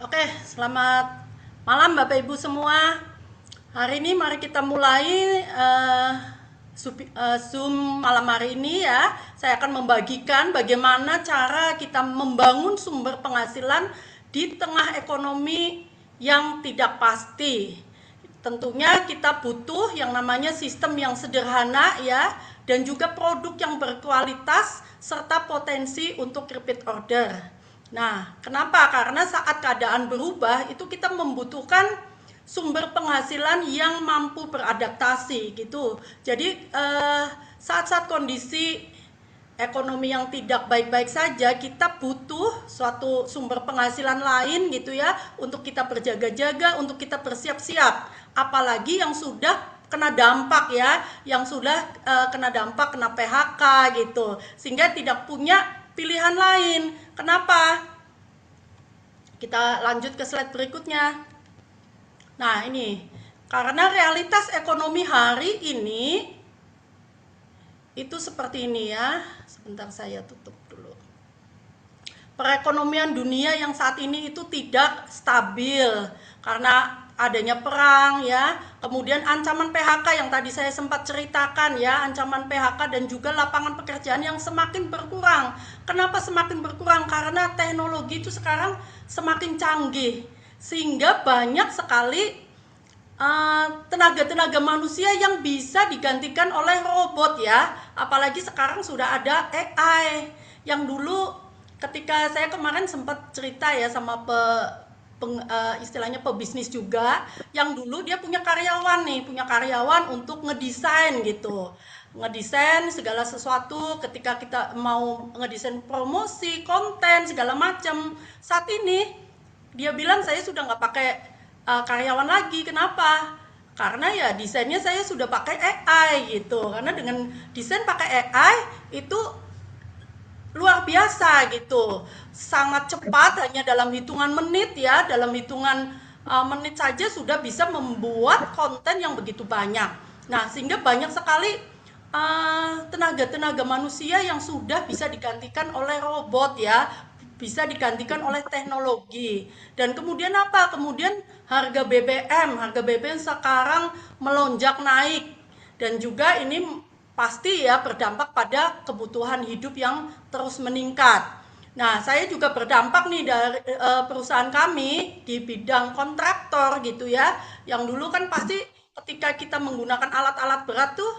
Oke, selamat malam Bapak Ibu semua. Hari ini mari kita mulai Zoom malam hari ini ya. Saya akan membagikan bagaimana cara kita membangun sumber penghasilan di tengah ekonomi yang tidak pasti. Tentunya kita butuh yang namanya sistem yang sederhana ya, dan juga produk yang berkualitas serta potensi untuk repeat order. Nah, kenapa? Karena saat keadaan berubah itu kita membutuhkan sumber penghasilan yang mampu beradaptasi gitu. Jadi saat-saat kondisi ekonomi yang tidak baik-baik saja, kita butuh suatu sumber penghasilan lain gitu ya, untuk kita berjaga-jaga, untuk kita bersiap-siap. Apalagi yang sudah kena dampak ya, yang sudah kena dampak, kena PHK gitu, sehingga tidak punya pilihan lain. Kenapa? Kita lanjut ke slide berikutnya. Nah, ini karena realitas ekonomi hari ini itu seperti ini ya. Sebentar saya tutup dulu. Perekonomian dunia yang saat ini itu tidak stabil karena adanya perang ya, kemudian ancaman PHK yang tadi saya sempat ceritakan ya, ancaman PHK dan juga lapangan pekerjaan yang semakin berkurang. Kenapa semakin berkurang? Karena teknologi itu sekarang semakin canggih, sehingga banyak sekali tenaga-tenaga manusia yang bisa digantikan oleh robot ya. Apalagi sekarang sudah ada AI yang dulu ketika saya kemarin sempat cerita ya sama istilahnya pebisnis juga, yang dulu dia punya karyawan nih, punya karyawan untuk ngedesain gitu, ngedesain segala sesuatu. Ketika kita mau ngedesain promosi konten segala macam, saat ini dia bilang saya sudah nggak pakai karyawan lagi. Kenapa? Karena ya desainnya saya sudah pakai AI gitu. Karena dengan desain pakai AI itu luar biasa gitu, sangat cepat, hanya dalam hitungan menit ya, dalam hitungan menit saja sudah bisa membuat konten yang begitu banyak. Nah, sehingga banyak sekali tenaga-tenaga manusia yang sudah bisa digantikan oleh robot ya, bisa digantikan oleh teknologi. Dan kemudian apa? Kemudian harga BBM sekarang melonjak naik, dan juga ini pasti ya berdampak pada kebutuhan hidup yang terus meningkat. Nah, saya juga berdampak nih dari perusahaan kami di bidang kontraktor gitu ya. Yang dulu kan pasti ketika kita menggunakan alat-alat berat tuh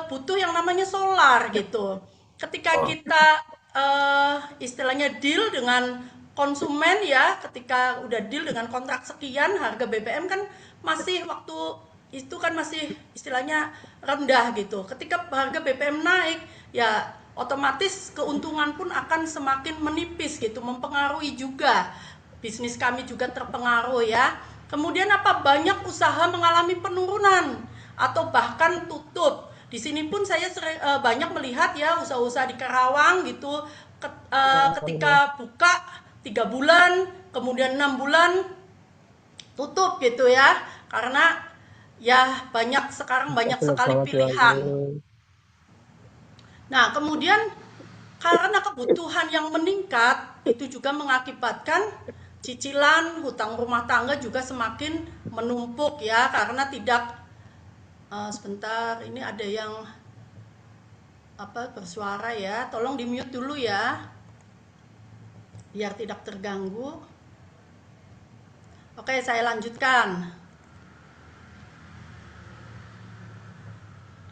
butuh yang namanya solar gitu. Ketika kita istilahnya deal dengan konsumen ya, ketika udah deal dengan kontrak sekian, harga BBM kan masih waktu itu kan masih istilahnya rendah gitu. Ketika harga BBM naik, ya otomatis keuntungan pun akan semakin menipis gitu, mempengaruhi juga. Bisnis kami juga terpengaruh ya. Kemudian apa? Banyak usaha mengalami penurunan atau bahkan tutup. Di sini pun saya banyak melihat ya usaha-usaha di Karawang gitu, ketika buka 3 bulan, kemudian 6 bulan tutup gitu ya, karena ya sekarang banyak sekali pilihan. Nah, kemudian karena kebutuhan yang meningkat itu juga mengakibatkan cicilan hutang rumah tangga juga semakin menumpuk ya, karena tidak sebentar, ini ada yang bersuara ya, tolong di mute dulu ya biar tidak terganggu. Oke, saya lanjutkan.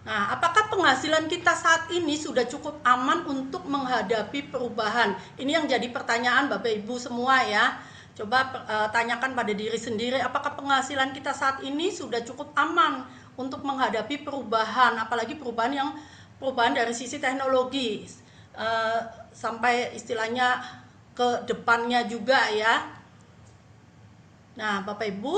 Nah, apakah penghasilan kita saat ini sudah cukup aman untuk menghadapi perubahan? Ini yang jadi pertanyaan Bapak Ibu semua ya. Coba tanyakan pada diri sendiri, apakah penghasilan kita saat ini sudah cukup aman untuk menghadapi perubahan, apalagi perubahan dari sisi teknologi, sampai istilahnya ke depannya juga ya. Nah, Bapak Ibu,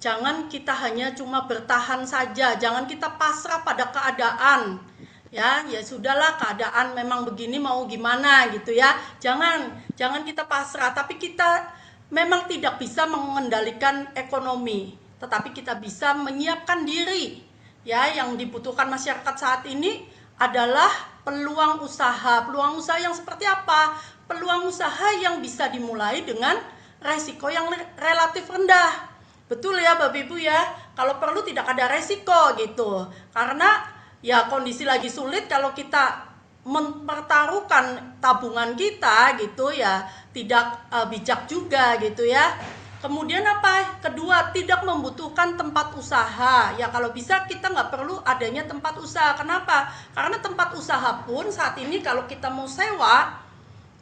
jangan kita hanya cuma bertahan saja, jangan kita pasrah pada keadaan. Ya sudahlah, keadaan memang begini, mau gimana gitu ya. Jangan kita pasrah, tapi kita memang tidak bisa mengendalikan ekonomi, tetapi kita bisa menyiapkan diri. Ya, yang dibutuhkan masyarakat saat ini adalah peluang usaha. Peluang usaha yang seperti apa? Peluang usaha yang bisa dimulai dengan resiko yang relatif rendah. Betul ya Bapak Ibu ya, kalau perlu tidak ada resiko gitu. Karena ya kondisi lagi sulit, kalau kita mempertaruhkan tabungan kita gitu ya tidak bijak juga gitu ya. Kemudian apa? Kedua, tidak membutuhkan tempat usaha. Ya kalau bisa kita nggak perlu adanya tempat usaha. Kenapa? Karena tempat usaha pun saat ini kalau kita mau sewa,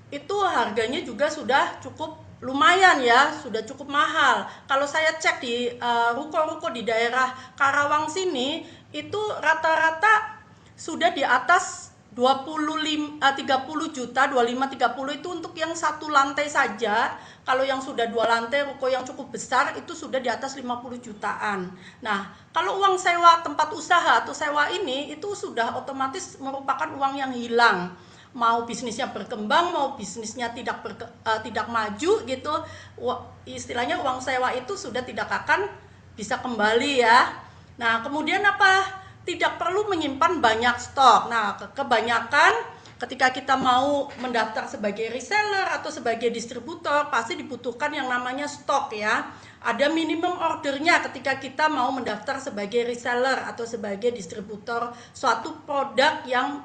itu harganya juga sudah cukup lumayan ya, sudah cukup mahal. Kalau saya cek di ruko-ruko di daerah Karawang sini, itu rata-rata sudah di atas 30 juta, 25-30 itu untuk yang satu lantai saja. Kalau yang sudah 2 lantai, ruko yang cukup besar itu sudah di atas 50 jutaan. Nah, kalau uang sewa tempat usaha atau sewa ini itu sudah otomatis merupakan uang yang hilang. Mau bisnisnya berkembang, mau bisnisnya tidak maju gitu, istilahnya uang sewa itu sudah tidak akan bisa kembali ya. Nah, kemudian apa? Tidak perlu menyimpan banyak stok. Nah, kebanyakan ketika kita mau mendaftar sebagai reseller atau sebagai distributor, pasti dibutuhkan yang namanya stok ya. Ada minimum ordernya ketika kita mau mendaftar sebagai reseller atau sebagai distributor suatu produk yang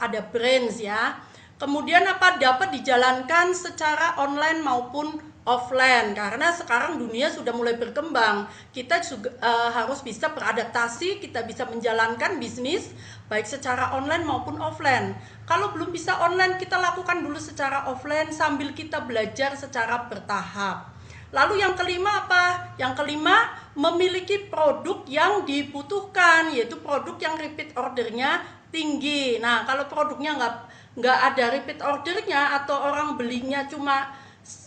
ada brands ya. Kemudian apa? Dapat dijalankan secara online maupun offline, karena sekarang dunia sudah mulai berkembang. Kita juga harus bisa beradaptasi, kita bisa menjalankan bisnis baik secara online maupun offline. Kalau belum bisa online, kita lakukan dulu secara offline sambil kita belajar secara bertahap. Lalu yang kelima apa? Yang kelima, memiliki produk yang dibutuhkan, yaitu produk yang repeat ordernya tinggi. Nah, kalau produknya nggak ada repeat ordernya atau orang belinya cuma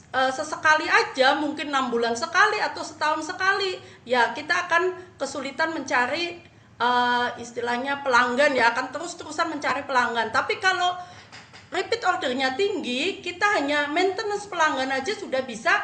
sesekali aja, mungkin 6 bulan sekali atau setahun sekali, ya kita akan kesulitan mencari istilahnya pelanggan ya, akan terus-terusan mencari pelanggan. Tapi kalau repeat ordernya tinggi, kita hanya maintenance pelanggan aja sudah bisa,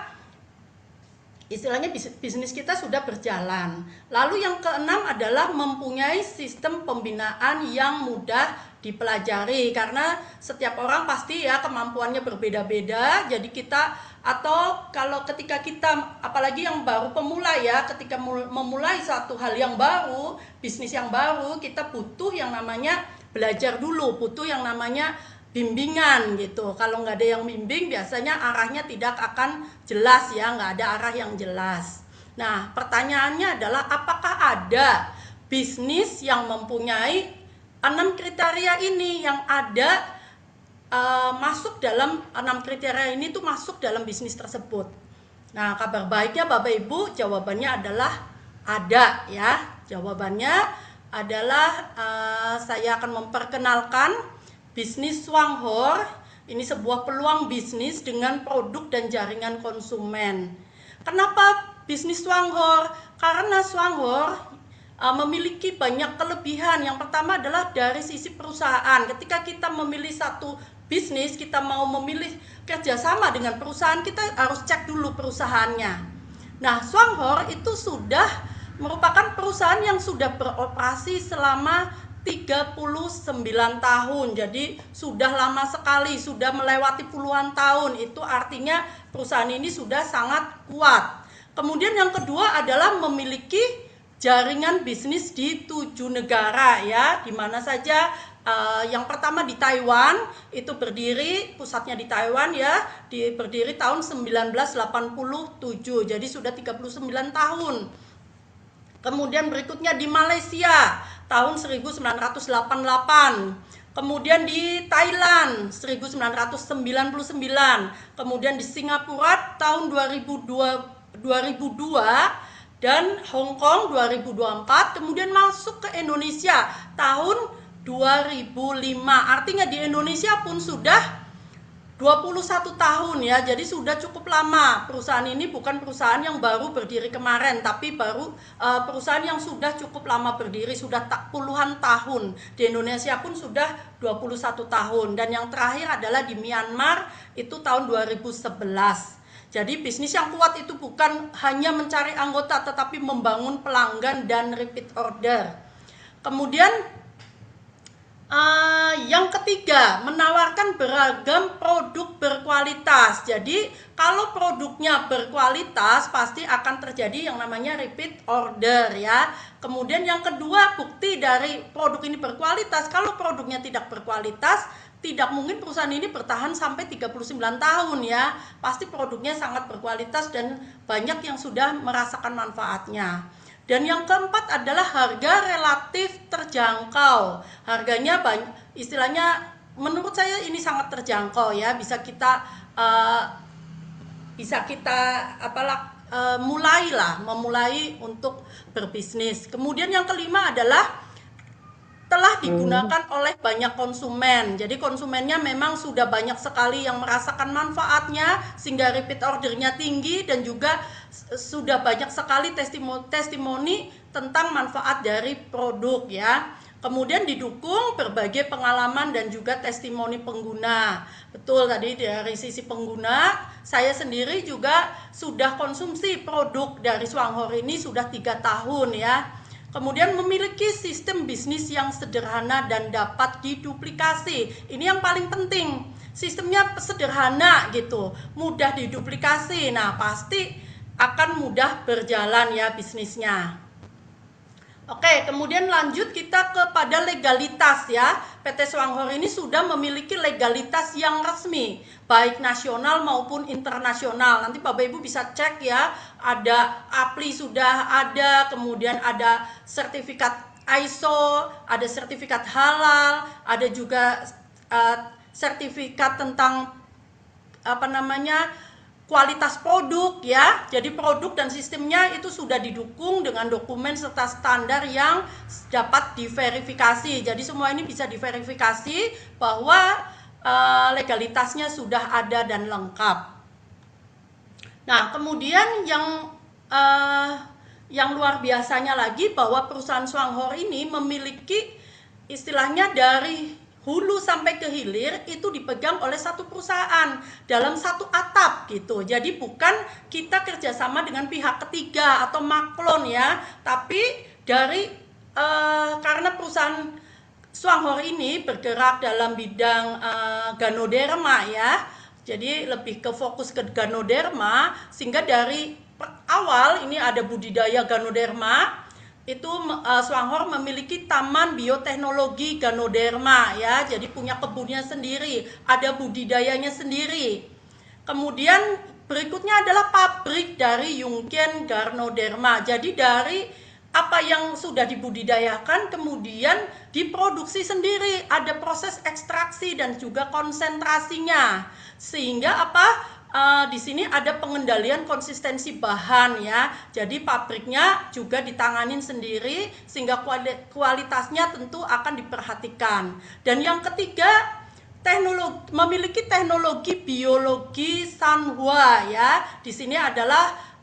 istilahnya bisnis kita sudah berjalan. Lalu yang keenam adalah mempunyai sistem pembinaan yang mudah dipelajari, karena setiap orang pasti ya kemampuannya berbeda-beda. Jadi kita, atau kalau ketika kita, apalagi yang baru pemula ya, ketika memulai satu hal yang baru, bisnis yang baru, kita butuh yang namanya belajar dulu, butuh yang namanya bimbingan gitu. Kalau nggak ada yang bimbing, biasanya arahnya tidak akan jelas ya, nggak ada arah yang jelas. Nah, pertanyaannya adalah apakah ada bisnis yang mempunyai 6 kriteria ini, yang ada masuk dalam 6 kriteria ini tuh masuk dalam bisnis tersebut. Nah, kabar baiknya Bapak Ibu, jawabannya adalah ada ya. Jawabannya adalah saya akan memperkenalkan bisnis Swanghor. Ini sebuah peluang bisnis dengan produk dan jaringan konsumen. Kenapa bisnis Swanghor? Karena Swanghor memiliki banyak kelebihan. Yang pertama adalah dari sisi perusahaan. Ketika kita memilih satu bisnis, kita mau memilih kerjasama dengan perusahaan, kita harus cek dulu perusahaannya. Nah, Swanghor itu sudah merupakan perusahaan yang sudah beroperasi selama 39 tahun. Jadi sudah lama sekali, sudah melewati puluhan tahun. Itu artinya perusahaan ini sudah sangat kuat. Kemudian yang kedua adalah memiliki jaringan bisnis di 7 negara ya, di mana saja. Yang pertama di Taiwan, itu berdiri, pusatnya di Taiwan ya, berdiri tahun 1987. Jadi sudah 39 tahun. Kemudian berikutnya di Malaysia tahun 1988. Kemudian di Thailand 1999. Kemudian di Singapura tahun 2002 dan Hong Kong 2024. Kemudian masuk ke Indonesia tahun 2005. Artinya di Indonesia pun sudah 21 tahun ya, jadi sudah cukup lama. Perusahaan ini bukan perusahaan yang baru berdiri kemarin, tapi perusahaan yang sudah cukup lama berdiri, sudah puluhan tahun. Di Indonesia pun sudah 21 tahun. Dan yang terakhir adalah di Myanmar, itu tahun 2011. Jadi bisnis yang kuat itu bukan hanya mencari anggota, tetapi membangun pelanggan dan repeat order. Kemudian Yang ketiga, menawarkan beragam produk berkualitas. Jadi, kalau produknya berkualitas, pasti akan terjadi yang namanya repeat order ya. Kemudian yang kedua, bukti dari produk ini berkualitas. Kalau produknya tidak berkualitas, tidak mungkin perusahaan ini bertahan sampai 39 tahun ya. Pasti produknya sangat berkualitas dan banyak yang sudah merasakan manfaatnya. Dan yang keempat adalah harga relatif terjangkau. Harganya istilahnya menurut saya ini sangat terjangkau ya. Uh, bisa kita memulai untuk berbisnis. Kemudian yang kelima adalah telah digunakan oleh banyak konsumen. Jadi konsumennya memang sudah banyak sekali yang merasakan manfaatnya sehingga repeat ordernya tinggi dan juga sudah banyak sekali testimoni tentang manfaat dari produk ya. Kemudian didukung berbagai pengalaman dan juga testimoni pengguna. Betul tadi dari sisi pengguna, saya sendiri juga sudah konsumsi produk dari Swanghor ini sudah 3 tahun ya. Kemudian memiliki sistem bisnis yang sederhana dan dapat diduplikasi. Ini yang paling penting. Sistemnya sederhana gitu, mudah diduplikasi. Nah, pasti akan mudah berjalan ya bisnisnya. Oke, kemudian lanjut kita kepada legalitas ya. PT Swanghor ini sudah memiliki legalitas yang resmi, baik nasional maupun internasional. Nanti Bapak Ibu bisa cek ya, ada APLI sudah ada, kemudian ada sertifikat ISO, ada sertifikat halal, ada juga sertifikat tentang kualitas produk ya. Jadi produk dan sistemnya itu sudah didukung dengan dokumen serta standar yang dapat diverifikasi. Jadi semua ini bisa diverifikasi bahwa legalitasnya sudah ada dan lengkap. Nah, kemudian yang luar biasanya lagi bahwa perusahaan Swanghor ini memiliki istilahnya dari hulu sampai ke hilir itu dipegang oleh satu perusahaan dalam satu atap gitu. Jadi bukan kita kerjasama dengan pihak ketiga atau maklon ya, tapi dari karena perusahaan Swanghor ini bergerak dalam bidang Ganoderma ya, jadi lebih ke fokus ke Ganoderma sehingga dari awal ini ada budidaya Ganoderma. Itu Swanghor memiliki taman bioteknologi Ganoderma ya, jadi punya kebunnya sendiri, ada budidayanya sendiri. Kemudian berikutnya adalah pabrik dari Yungken Ganoderma. Jadi dari apa yang sudah dibudidayakan kemudian diproduksi sendiri, ada proses ekstraksi dan juga konsentrasinya. Sehingga di sini ada pengendalian konsistensi bahan ya. Jadi pabriknya juga ditanganin sendiri sehingga kualitasnya tentu akan diperhatikan. Dan yang ketiga, memiliki teknologi biologi Sanhua ya. Di sini adalah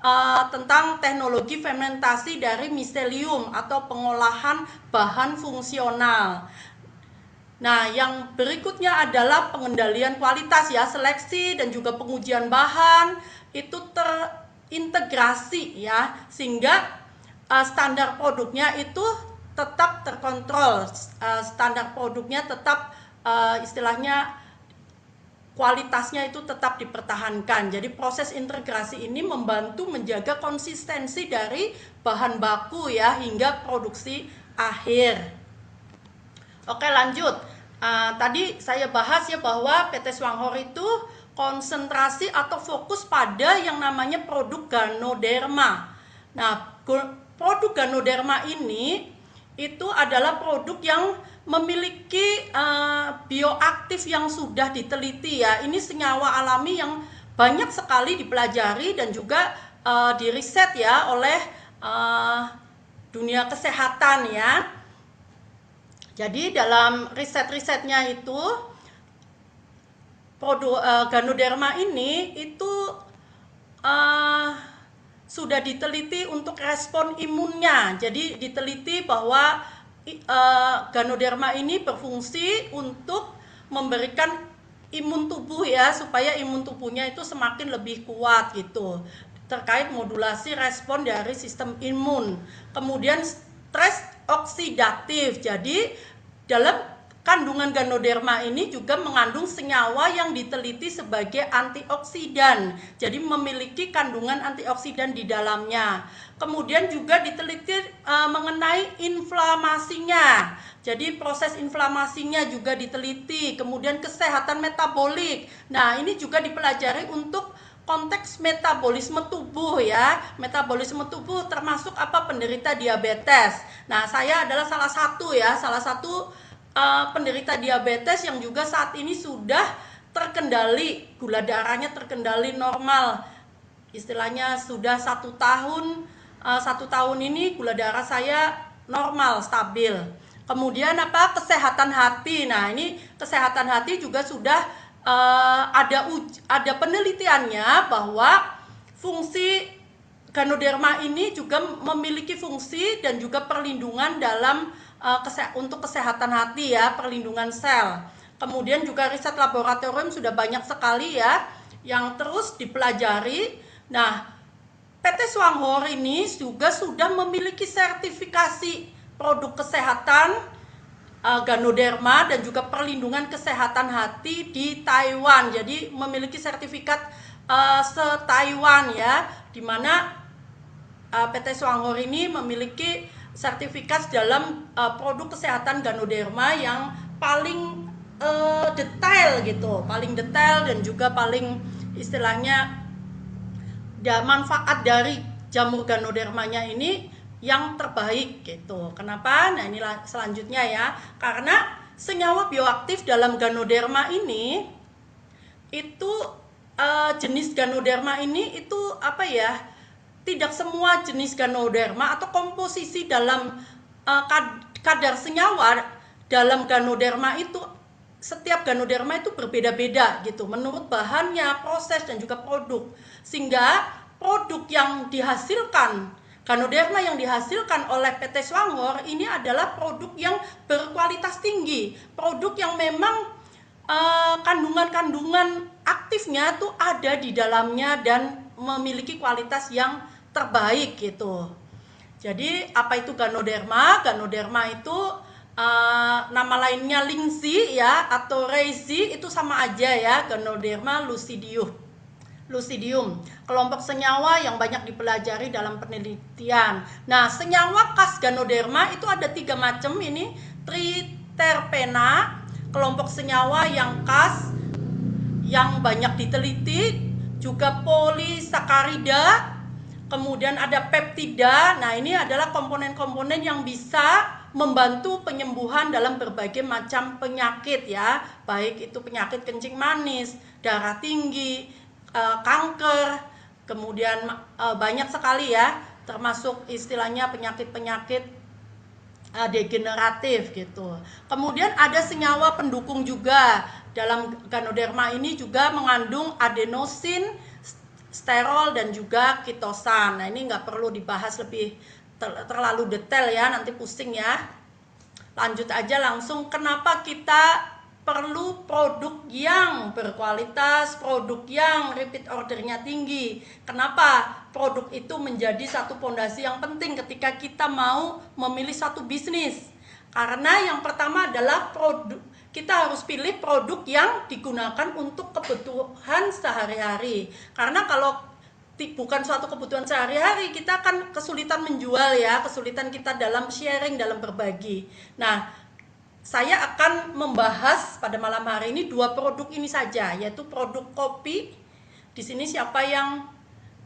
tentang teknologi fermentasi dari miselium atau pengolahan bahan fungsional. Nah, yang berikutnya adalah pengendalian kualitas ya, seleksi dan juga pengujian bahan itu terintegrasi ya, sehingga standar produknya itu tetap terkontrol, standar produknya tetap istilahnya kualitasnya itu tetap dipertahankan. Jadi proses integrasi ini membantu menjaga konsistensi dari bahan baku ya hingga produksi akhir. Oke, lanjut. Tadi saya bahas ya bahwa PT Swanghor itu konsentrasi atau fokus pada yang namanya produk Ganoderma. Nah, produk Ganoderma ini itu adalah produk yang memiliki bioaktif yang sudah diteliti ya. Ini senyawa alami yang banyak sekali dipelajari dan juga diriset ya oleh dunia kesehatan ya. Jadi dalam riset-risetnya itu produk Ganoderma ini itu sudah diteliti untuk respon imunnya. Jadi diteliti bahwa Ganoderma ini berfungsi untuk memberikan imun tubuh ya, supaya imun tubuhnya itu semakin lebih kuat gitu, terkait modulasi respon dari sistem imun. Kemudian stres oksidatif. Jadi dalam kandungan Ganoderma ini juga mengandung senyawa yang diteliti sebagai antioksidan. Jadi memiliki kandungan antioksidan di dalamnya. Kemudian juga diteliti mengenai inflamasinya. Jadi proses inflamasinya juga diteliti. Kemudian kesehatan metabolik. Nah, ini juga dipelajari untuk konteks metabolisme tubuh ya. Metabolisme tubuh termasuk apa? Penderita diabetes. Nah, saya adalah salah satu penderita diabetes yang juga saat ini sudah terkendali, gula darahnya terkendali normal. Istilahnya sudah 1 tahun ini gula darah saya normal, stabil. Kemudian apa? Kesehatan hati. Nah, ini kesehatan hati juga sudah ada penelitiannya bahwa fungsi Ganoderma ini juga memiliki fungsi dan juga perlindungan dalam untuk kesehatan hati ya, perlindungan sel. Kemudian juga riset laboratorium sudah banyak sekali ya yang terus dipelajari. Nah, PT Swanghor ini juga sudah memiliki sertifikasi produk kesehatan Ganoderma dan juga perlindungan kesehatan hati di Taiwan. Jadi memiliki sertifikat se-Taiwan ya, di mana PT Swanghor ini memiliki sertifikat dalam produk kesehatan Ganoderma yang paling detail gitu, paling detail dan juga paling istilahnya manfaat dari jamur Ganodermanya ini yang terbaik gitu. Kenapa? Nah, inilah selanjutnya ya. Karena senyawa bioaktif dalam Ganoderma ini itu jenis Ganoderma ini itu apa ya? Tidak semua jenis Ganoderma atau komposisi dalam kadar senyawa dalam Ganoderma itu, setiap Ganoderma itu berbeda-beda gitu menurut bahannya, proses dan juga produk. Sehingga produk yang dihasilkan Ganoderma yang dihasilkan oleh PT Swanghor ini adalah produk yang berkualitas tinggi, produk yang memang kandungan-kandungan aktifnya tuh ada di dalamnya dan memiliki kualitas yang terbaik gitu. Jadi apa itu Ganoderma? Ganoderma itu nama lainnya Lingzi ya atau Reishi, itu sama aja ya, Ganoderma lucidium, kelompok senyawa yang banyak dipelajari dalam penelitian. Nah, senyawa khas Ganoderma itu ada 3 macam ini, triterpena, kelompok senyawa yang khas yang banyak diteliti, juga polisakarida, kemudian ada peptida. Nah, ini adalah komponen-komponen yang bisa membantu penyembuhan dalam berbagai macam penyakit ya, baik itu penyakit kencing manis, darah tinggi, kanker, kemudian banyak sekali ya, termasuk istilahnya penyakit-penyakit degeneratif gitu. Kemudian ada senyawa pendukung juga. Dalam Ganoderma ini juga mengandung adenosin, sterol dan juga kitosan. Nah, ini nggak perlu dibahas lebih terlalu detail ya, nanti pusing ya. Lanjut aja langsung, kenapa kita perlu produk yang berkualitas, produk yang repeat ordernya tinggi. Kenapa produk itu menjadi satu fondasi yang penting ketika kita mau memilih satu bisnis? Karena yang pertama adalah kita harus pilih produk yang digunakan untuk kebutuhan sehari-hari. Karena kalau bukan suatu kebutuhan sehari-hari, kita akan kesulitan menjual ya, kesulitan kita dalam sharing, dalam berbagi. Nah, saya akan membahas pada malam hari ini 2 produk ini saja, yaitu produk kopi. Di sini siapa yang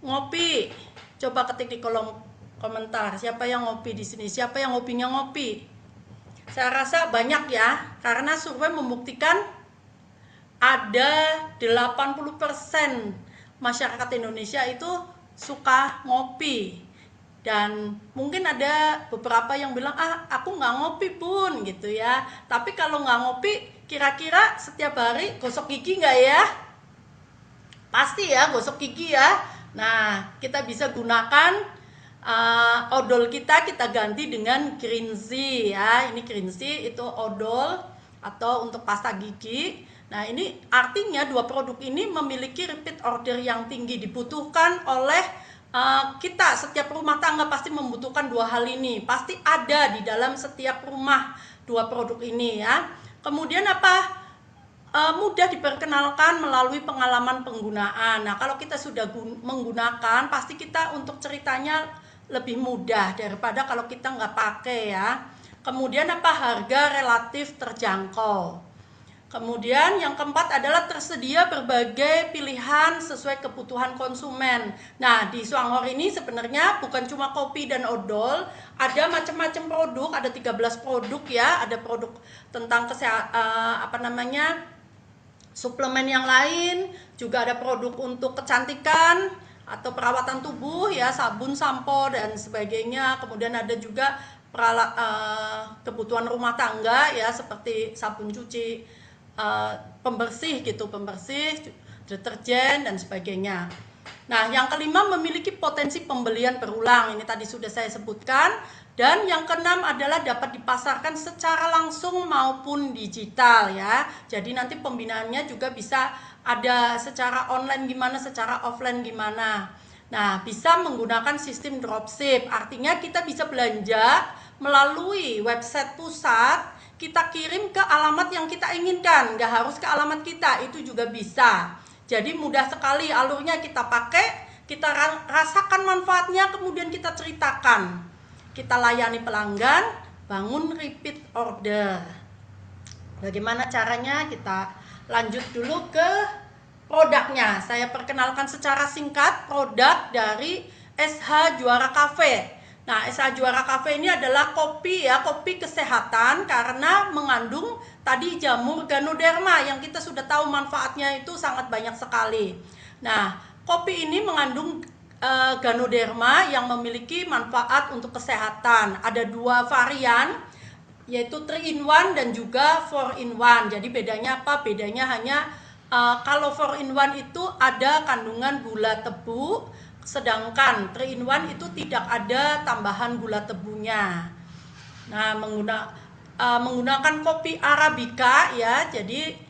ngopi? Coba ketik di kolom komentar, siapa yang ngopi di sini? Siapa yang hobinya ngopi? Saya rasa banyak ya, karena survei membuktikan ada 80% masyarakat Indonesia itu suka ngopi. Dan mungkin ada beberapa yang bilang, aku nggak ngopi pun gitu ya. Tapi kalau nggak ngopi, kira-kira setiap hari gosok gigi nggak ya? Pasti ya, gosok gigi ya. Nah, kita bisa gunakan odol kita ganti dengan green tea ya. Ini green tea itu odol atau untuk pasta gigi. Nah, ini artinya 2 produk ini memiliki repeat order yang tinggi, dibutuhkan oleh kita. Setiap rumah tangga pasti membutuhkan 2 hal ini, pasti ada di dalam setiap rumah 2 produk ini ya. Kemudian apa? Mudah diperkenalkan melalui pengalaman penggunaan. Nah, kalau kita sudah menggunakan, pasti kita untuk ceritanya lebih mudah daripada kalau kita nggak pakai ya. Kemudian apa? Harga relatif terjangkau. Kemudian yang keempat adalah tersedia berbagai pilihan sesuai kebutuhan konsumen. Nah, di Swanghor ini sebenarnya bukan cuma kopi dan odol, ada macam-macam produk, ada 13 produk ya, ada produk tentang suplemen yang lain, juga ada produk untuk kecantikan atau perawatan tubuh ya, sabun, sampo dan sebagainya. Kemudian ada juga kebutuhan rumah tangga ya, seperti sabun cuci, pembersih gitu, pembersih, deterjen dan sebagainya. Nah, yang kelima memiliki potensi pembelian berulang. Ini tadi sudah saya sebutkan. Dan yang keenam adalah dapat dipasarkan secara langsung maupun digital ya. Jadi nanti pembinaannya juga bisa ada secara online gimana, secara offline gimana. Nah, bisa menggunakan sistem dropship. Artinya kita bisa belanja melalui website pusat, kita kirim ke alamat yang kita inginkan. Nggak harus ke alamat kita, itu juga bisa. Jadi mudah sekali alurnya, kita pakai, kita rasakan manfaatnya, kemudian kita ceritakan. Kita layani pelanggan, bangun repeat order. Bagaimana caranya? Kita lanjut dulu ke produknya. Saya perkenalkan secara singkat produk dari SH Juara Cafe. Nah, SH Juara Cafe ini adalah kopi ya, kopi kesehatan karena mengandung tadi jamur Ganoderma yang kita sudah tahu manfaatnya itu sangat banyak sekali. Nah, kopi ini mengandung Ganoderma yang memiliki manfaat untuk kesehatan. Ada 2 varian, yaitu 3 in 1 dan juga 4 in 1. Jadi bedanya apa? Bedanya hanya kalau 4 in 1 itu ada kandungan gula tebu, sedangkan 3 in 1 itu tidak ada tambahan gula tebunya. Nah, menggunakan kopi Arabica ya. Jadi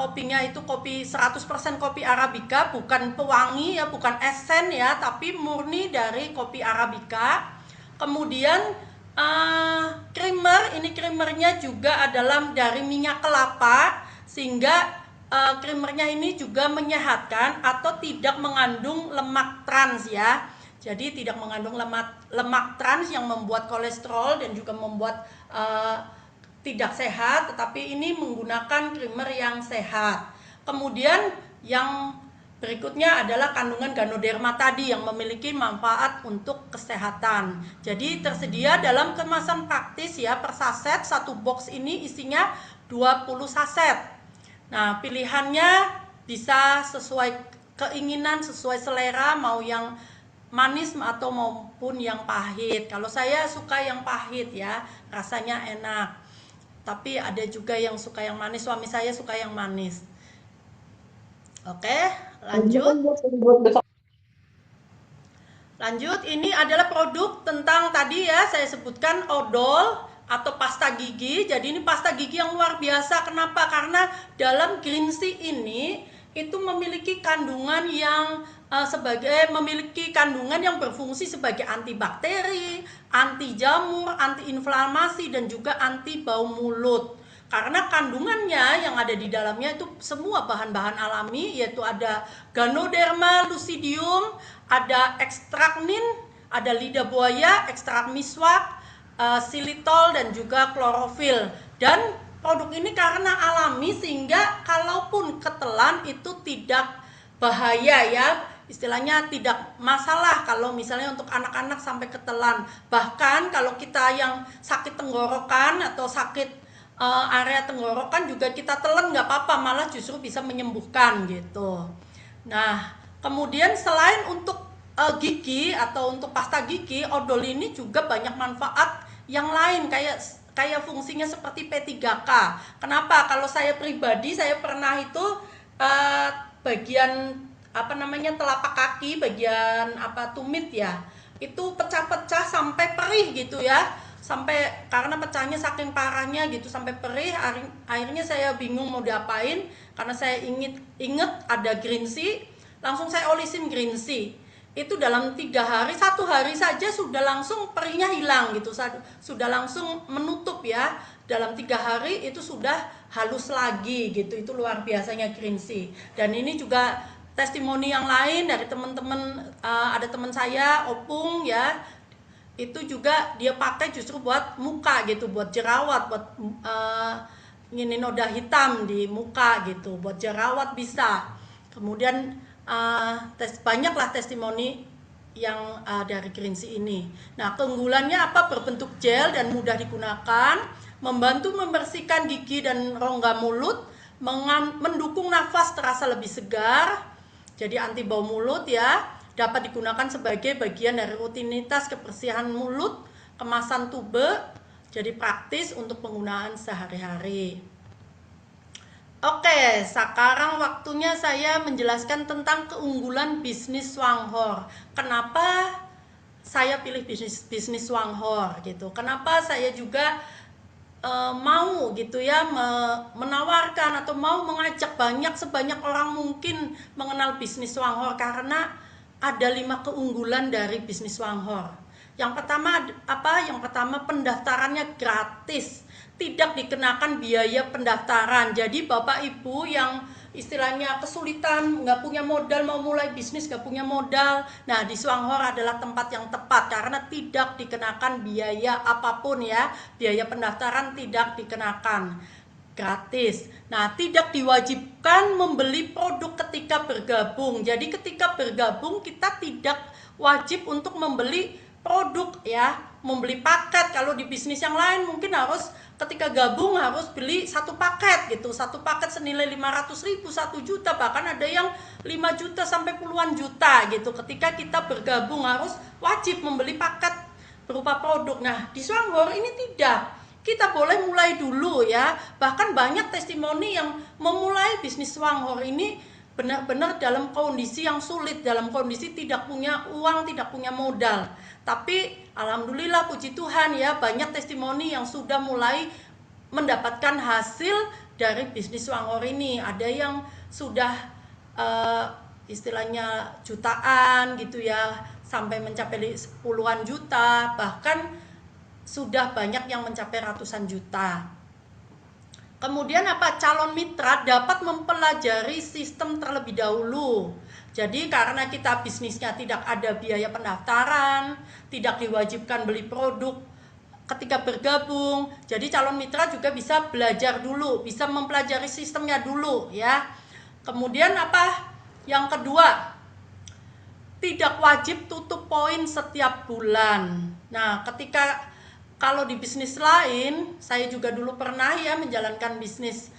kopinya itu kopi 100% kopi Arabica, bukan pewangi ya, bukan esen ya, tapi murni dari kopi Arabica. Kemudian creamer, ini creamernya juga adalah dari minyak kelapa, sehingga creamernya ini juga menyehatkan atau tidak mengandung lemak trans ya. Jadi tidak mengandung lemak trans yang membuat kolesterol dan juga membuat tidak sehat, tetapi ini menggunakan creamer yang sehat. Kemudian yang berikutnya adalah kandungan Ganoderma tadi yang memiliki manfaat untuk kesehatan. Jadi tersedia dalam kemasan praktis ya, per saset, satu box ini isinya 20 saset. Nah, pilihannya bisa sesuai keinginan, sesuai selera, mau yang manis atau maupun yang pahit. Kalau saya suka yang pahit ya, rasanya enak. Tapi ada juga yang suka yang manis, suami saya suka yang manis. Oke, lanjut. Lanjut, ini adalah produk tentang tadi ya, saya sebutkan odol atau pasta gigi. Jadi ini pasta gigi yang luar biasa. Kenapa? Karena dalam green tea ini itu memiliki kandungan yang memiliki kandungan yang berfungsi sebagai antibakteri, anti jamur, anti inflamasi dan juga anti bau mulut. Karena kandungannya yang ada di dalamnya itu semua bahan-bahan alami, yaitu ada Ganoderma lucidium, ada ekstrak nin, ada lidah buaya, ekstrak miswak, silitol dan juga klorofil. Dan produk ini karena alami sehingga kalaupun ketelan itu tidak bahaya ya, istilahnya tidak masalah kalau misalnya untuk anak-anak sampai ketelan. Bahkan kalau kita yang sakit tenggorokan atau sakit area tenggorokan juga kita telan nggak apa-apa, malah justru bisa menyembuhkan gitu. Nah, kemudian selain untuk gigi atau untuk pasta gigi, odol ini juga banyak manfaat yang lain kayak fungsinya seperti P3K. Kenapa? Kalau saya pribadi, saya pernah itu bagian telapak kaki, bagian tumit ya, itu pecah-pecah sampai perih gitu ya, sampai karena pecahnya saking parahnya gitu sampai perih. Akhirnya saya bingung mau diapain, karena saya inget ada green tea, langsung saya olisin green tea. Itu dalam 3 hari, 1 hari saja sudah langsung perihnya hilang gitu, sudah langsung menutup ya. dalam 3 hari itu sudah halus lagi gitu. Itu luar biasanya Greensi. Dan ini juga testimoni yang lain dari teman-teman, ada teman saya Opung ya, itu juga dia pakai justru buat muka gitu, buat jerawat, buat ini noda hitam di muka gitu, buat jerawat bisa. Kemudian banyaklah testimoni yang dari Greensi ini. Nah, keunggulannya apa? Berbentuk gel dan mudah digunakan, membantu membersihkan gigi dan rongga mulut, mendukung nafas terasa lebih segar, jadi anti bau mulut ya, dapat digunakan sebagai bagian dari rutinitas kebersihan mulut, kemasan tube, jadi praktis untuk penggunaan sehari-hari. Oke, sekarang waktunya saya menjelaskan tentang keunggulan bisnis Swanghor. Kenapa saya pilih bisnis Swanghor gitu? Kenapa saya juga mau gitu ya menawarkan atau mau mengajak sebanyak orang mungkin mengenal bisnis Swanghor? Karena ada 5 keunggulan dari bisnis Swanghor. Yang pertama apa? Yang pertama, pendaftarannya gratis, tidak dikenakan biaya pendaftaran. Jadi Bapak Ibu yang istilahnya kesulitan, nggak punya modal, mau mulai bisnis nggak punya modal, nah di Swanghor adalah tempat yang tepat karena tidak dikenakan biaya apapun ya, biaya pendaftaran tidak dikenakan, gratis. Nah, tidak diwajibkan membeli produk ketika bergabung. Jadi ketika bergabung kita tidak wajib untuk membeli produk ya, membeli paket. Kalau di bisnis yang lain mungkin harus ketika gabung harus beli 1 paket gitu, 1 paket senilai 500.000, 1 juta, bahkan ada yang 5 juta sampai puluhan juta gitu. Ketika kita bergabung harus wajib membeli paket berupa produk. Nah, di Swanghor ini tidak, kita boleh mulai dulu ya. Bahkan banyak testimoni yang memulai bisnis Swanghor ini benar-benar dalam kondisi yang sulit, dalam kondisi tidak punya uang, tidak punya modal. Tapi alhamdulillah puji Tuhan ya, banyak testimoni yang sudah mulai mendapatkan hasil dari bisnis Swanghor ini. Ada yang sudah istilahnya jutaan gitu ya, sampai mencapai puluhan juta, bahkan sudah banyak yang mencapai ratusan juta. Kemudian apa? Calon mitra dapat mempelajari sistem terlebih dahulu. Jadi karena kita bisnisnya tidak ada biaya pendaftaran, tidak diwajibkan beli produk ketika bergabung, jadi calon mitra juga bisa belajar dulu, bisa mempelajari sistemnya dulu ya. Kemudian apa? Yang kedua, tidak wajib tutup poin setiap bulan. Nah, kalau di bisnis lain, saya juga dulu pernah ya menjalankan bisnis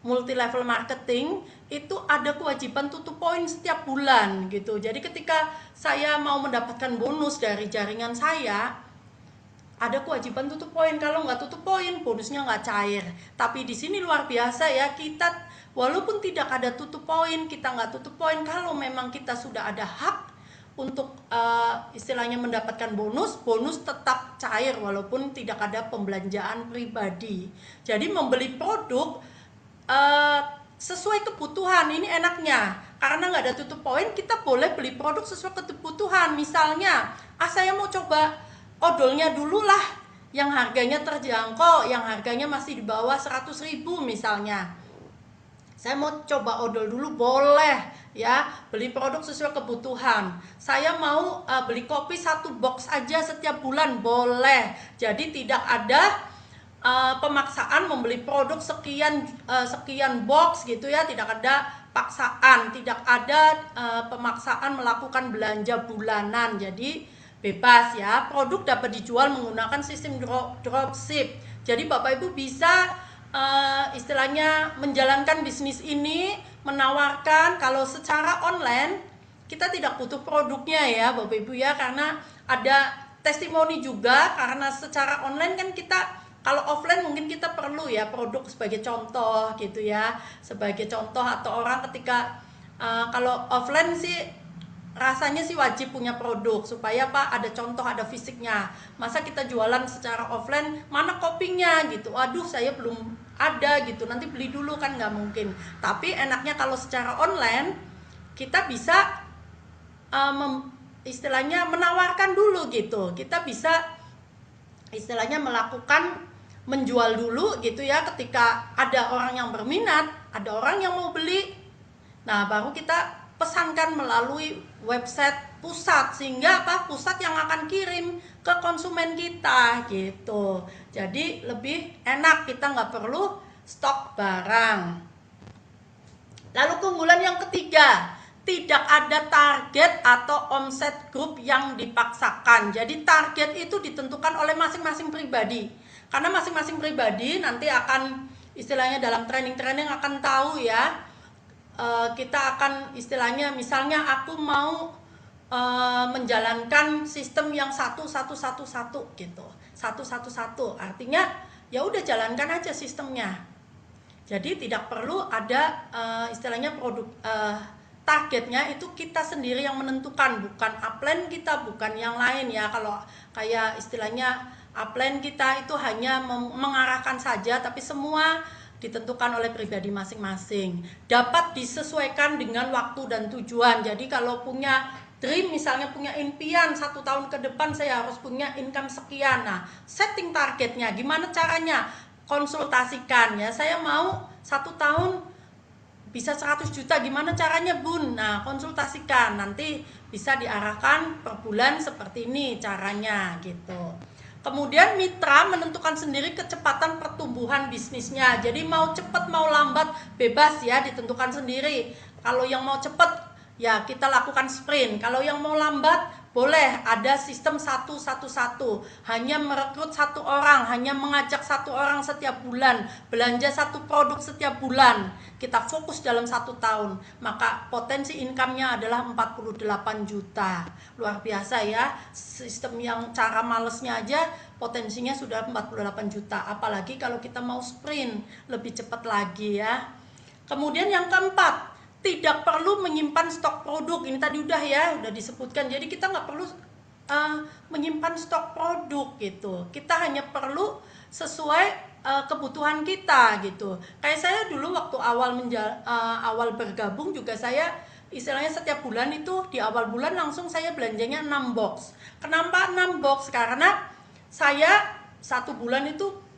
multi level marketing, itu ada kewajiban tutup poin setiap bulan gitu. Jadi ketika saya mau mendapatkan bonus dari jaringan saya, ada kewajiban tutup poin. Kalau nggak tutup poin, bonusnya nggak cair. Tapi di sini luar biasa ya, kita walaupun tidak ada tutup poin, kita nggak tutup poin, kalau memang kita sudah ada hak untuk istilahnya mendapatkan bonus tetap cair walaupun tidak ada pembelanjaan pribadi. Jadi membeli produk sesuai kebutuhan, ini enaknya karena nggak ada tutup poin, kita boleh beli produk sesuai kebutuhan. Misalnya saya mau coba odolnya dulu lah yang harganya terjangkau, yang harganya masih di bawah 100.000 misalnya. Saya mau coba odol dulu, boleh ya, beli produk sesuai kebutuhan. Saya mau beli kopi 1 box aja setiap bulan, boleh. Jadi tidak ada pemaksaan membeli produk sekian box gitu ya, tidak ada paksaan, tidak ada pemaksaan melakukan belanja bulanan. Jadi bebas ya, produk dapat dijual menggunakan sistem dropship. Jadi Bapak Ibu bisa istilahnya menjalankan bisnis ini, menawarkan. Kalau secara online kita tidak butuh produknya ya Bapak Ibu ya, karena ada testimoni juga. Karena secara online kan kita, kalau offline mungkin kita perlu ya produk sebagai contoh gitu ya, sebagai contoh. Atau orang ketika kalau offline sih rasanya sih wajib punya produk supaya ada contoh, ada fisiknya. Masa kita jualan secara offline, mana kopinya gitu, aduh saya belum ada gitu, nanti beli dulu, kan nggak mungkin. Tapi enaknya kalau secara online kita bisa istilahnya menawarkan dulu gitu, kita bisa istilahnya melakukan menjual dulu gitu ya, ketika ada orang yang berminat, ada orang yang mau beli. Nah, baru kita pesankan melalui website pusat, sehingga apa? Pusat yang akan kirim ke konsumen kita gitu. Jadi lebih enak, kita nggak perlu stok barang. Lalu keunggulan yang ketiga, tidak ada target atau omset grup yang dipaksakan. Jadi target itu ditentukan oleh masing-masing pribadi. Karena masing-masing pribadi nanti akan istilahnya dalam training-training akan tahu ya. Kita akan istilahnya misalnya aku mau menjalankan sistem yang 1-1-1-1 gitu. 1-1-1 artinya ya udah jalankan aja sistemnya. Jadi tidak perlu ada istilahnya produk targetnya itu kita sendiri yang menentukan, bukan upline kita, bukan yang lain ya. Kalau kayak istilahnya upline kita itu hanya mengarahkan saja, tapi semua ditentukan oleh pribadi masing-masing. Dapat disesuaikan dengan waktu dan tujuan. Jadi kalau punya dream, misalnya punya impian 1 tahun ke depan saya harus punya income sekian. Nah, setting targetnya, gimana caranya? Konsultasikan ya, saya mau 1 tahun bisa 100 juta, gimana caranya Bun? Nah, konsultasikan, nanti bisa diarahkan per bulan seperti ini caranya gitu. Kemudian mitra menentukan sendiri kecepatan pertumbuhan bisnisnya. Jadi mau cepat mau lambat bebas ya, ditentukan sendiri. Kalau yang mau cepat ya kita lakukan sprint. Kalau yang mau lambat boleh ada sistem 1-1-1, hanya merekrut 1 orang, hanya mengajak 1 orang setiap bulan, belanja 1 produk setiap bulan. Kita fokus dalam 1 tahun, maka potensi income-nya adalah 48 juta. Luar biasa ya, sistem yang cara malesnya aja potensinya sudah 48 juta, apalagi kalau kita mau sprint, lebih cepat lagi ya. Kemudian yang keempat, tidak perlu menyimpan stok produk. Ini tadi udah ya, udah disebutkan. Jadi kita nggak perlu menyimpan stok produk gitu. Kita hanya perlu sesuai kebutuhan kita gitu. Kayak saya dulu waktu awal bergabung juga, saya istilahnya setiap bulan itu di awal bulan langsung saya belanjanya 6 box. Kenapa 6 box? Karena saya 1 bulan itu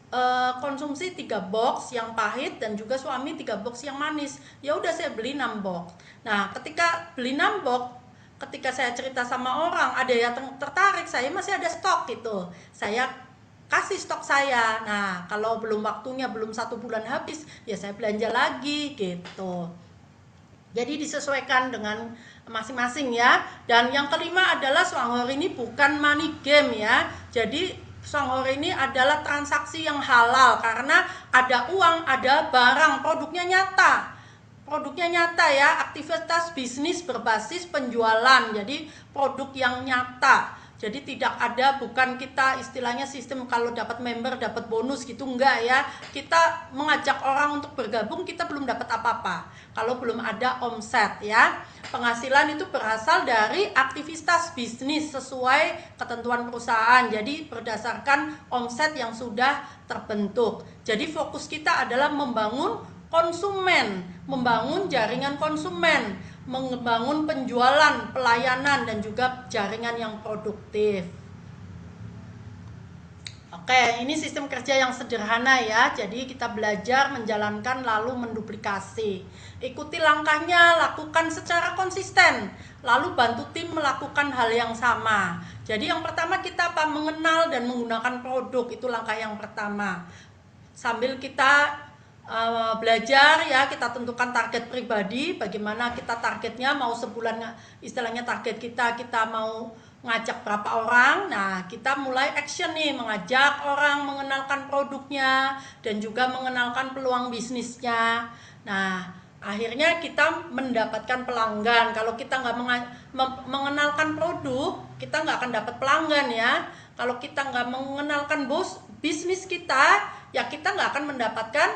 konsumsi 3 box yang pahit dan juga suami 3 box yang manis. Ya udah saya beli 6 box. Nah, ketika beli 6 box, ketika saya cerita sama orang, ada yang tertarik, saya masih ada stok gitu. Saya kasih stok saya. Nah, kalau belum waktunya, belum 1 bulan habis, ya saya belanja lagi gitu. Jadi disesuaikan dengan masing-masing ya. Dan yang kelima adalah Swanghor ini bukan money game ya. Jadi Swanghor ini adalah transaksi yang halal karena ada uang, ada barang, produknya nyata. Produknya nyata ya, aktivitas bisnis berbasis penjualan. Jadi produk yang nyata. Jadi tidak ada, bukan kita istilahnya sistem kalau dapat member dapat bonus gitu, enggak ya. Kita mengajak orang untuk bergabung, kita belum dapat apa-apa kalau belum ada omset ya. Penghasilan itu berasal dari aktivitas bisnis sesuai ketentuan perusahaan. Jadi berdasarkan omset yang sudah terbentuk. Jadi fokus kita adalah membangun konsumen, membangun jaringan konsumen, membangun penjualan, pelayanan, dan juga jaringan yang produktif. Oke, ini sistem kerja yang sederhana ya. Jadi kita belajar menjalankan lalu menduplikasi. Ikuti langkahnya, lakukan secara konsisten. Lalu bantu tim melakukan hal yang sama. Jadi yang pertama kita mengenal dan menggunakan produk, itu langkah yang pertama. Sambil kita belajar ya, kita tentukan target pribadi, bagaimana kita targetnya, mau sebulan istilahnya target kita mau ngajak berapa orang. Nah, kita mulai action nih, mengajak orang mengenalkan produknya dan juga mengenalkan peluang bisnisnya. Nah, akhirnya kita mendapatkan pelanggan. Kalau kita nggak mengenalkan produk, kita nggak akan dapat pelanggan ya. Kalau kita nggak mengenalkan bisnis kita, ya kita nggak akan mendapatkan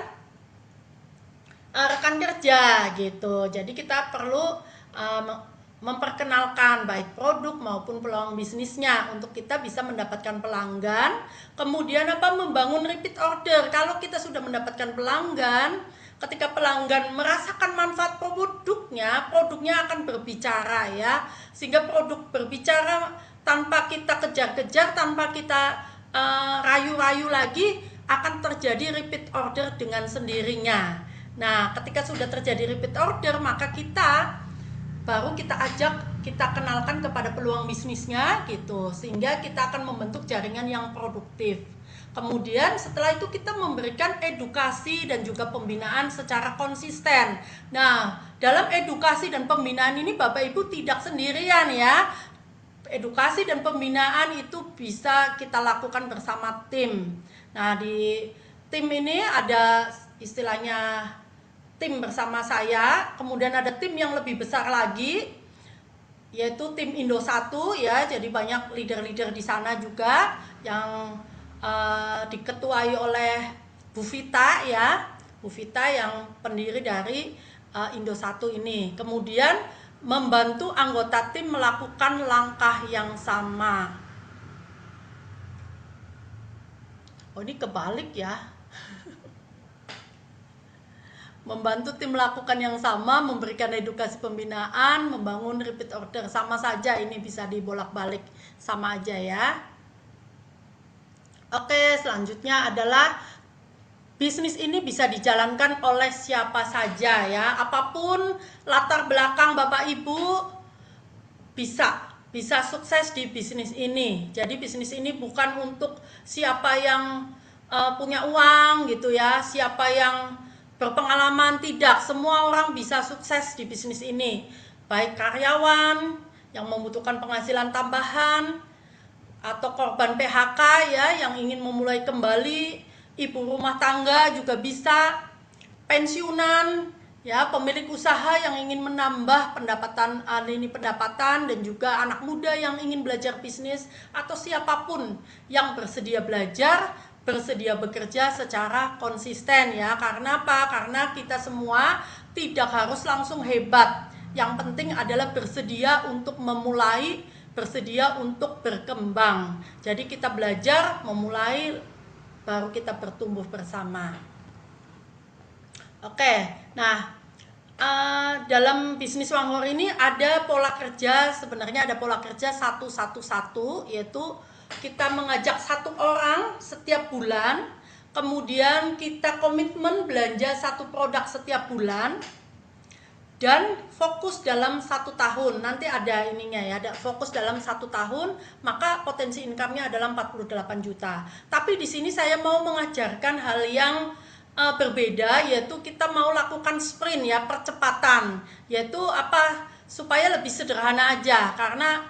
rekan kerja gitu. Jadi kita perlu memperkenalkan baik produk maupun peluang bisnisnya untuk kita bisa mendapatkan pelanggan. Kemudian membangun repeat order. Kalau kita sudah mendapatkan pelanggan, ketika pelanggan merasakan manfaat produknya akan berbicara ya. Sehingga produk berbicara tanpa kita kejar-kejar, tanpa kita rayu-rayu lagi, akan terjadi repeat order dengan sendirinya. Nah, ketika sudah terjadi repeat order, maka kita baru kita ajak, kita kenalkan kepada peluang bisnisnya gitu, sehingga kita akan membentuk jaringan yang produktif. Kemudian setelah itu kita memberikan edukasi dan juga pembinaan secara konsisten. Nah, dalam edukasi dan pembinaan ini Bapak Ibu tidak sendirian ya. Edukasi dan pembinaan itu bisa kita lakukan bersama tim. Nah, di tim ini ada istilahnya tim bersama saya, kemudian ada tim yang lebih besar lagi, yaitu tim Indo 1 ya. Jadi banyak leader-leader di sana juga yang diketuai oleh Bu Vita ya, Bu Vita yang pendiri dari Indo 1 ini. Kemudian membantu anggota tim melakukan langkah yang sama. Oh, ini kebalik ya. Membantu tim melakukan yang sama, memberikan edukasi pembinaan, membangun repeat order, sama saja, ini bisa dibolak-balik, sama aja ya. Oke, selanjutnya adalah bisnis ini bisa dijalankan oleh siapa saja ya, apapun latar belakang Bapak Ibu bisa sukses di bisnis ini. Jadi bisnis ini bukan untuk siapa yang punya uang gitu ya, siapa yang berpengalaman, tidak. Semua orang bisa sukses di bisnis ini, baik karyawan yang membutuhkan penghasilan tambahan, atau korban PHK ya yang ingin memulai kembali, ibu rumah tangga juga bisa, pensiunan ya, pemilik usaha yang ingin menambah pendapatan dan juga anak muda yang ingin belajar bisnis, atau siapapun yang bersedia belajar, bersedia bekerja secara konsisten ya. Karena apa? Karena kita semua tidak harus langsung hebat. Yang penting adalah bersedia untuk memulai, bersedia untuk berkembang. Jadi kita belajar, memulai, baru kita bertumbuh bersama. Oke, nah dalam bisnis Wanghor ini ada pola kerja, sebenarnya ada pola kerja 1-1-1, yaitu kita mengajak satu orang setiap bulan, kemudian kita komitmen belanja satu produk setiap bulan, dan fokus dalam 1 tahun. Nanti ada ininya ya, ada fokus dalam 1 tahun, maka potensi income-nya adalah 48 juta. Tapi di sini saya mau mengajarkan hal yang berbeda, yaitu kita mau lakukan sprint ya, percepatan, yaitu apa, supaya lebih sederhana aja. Karena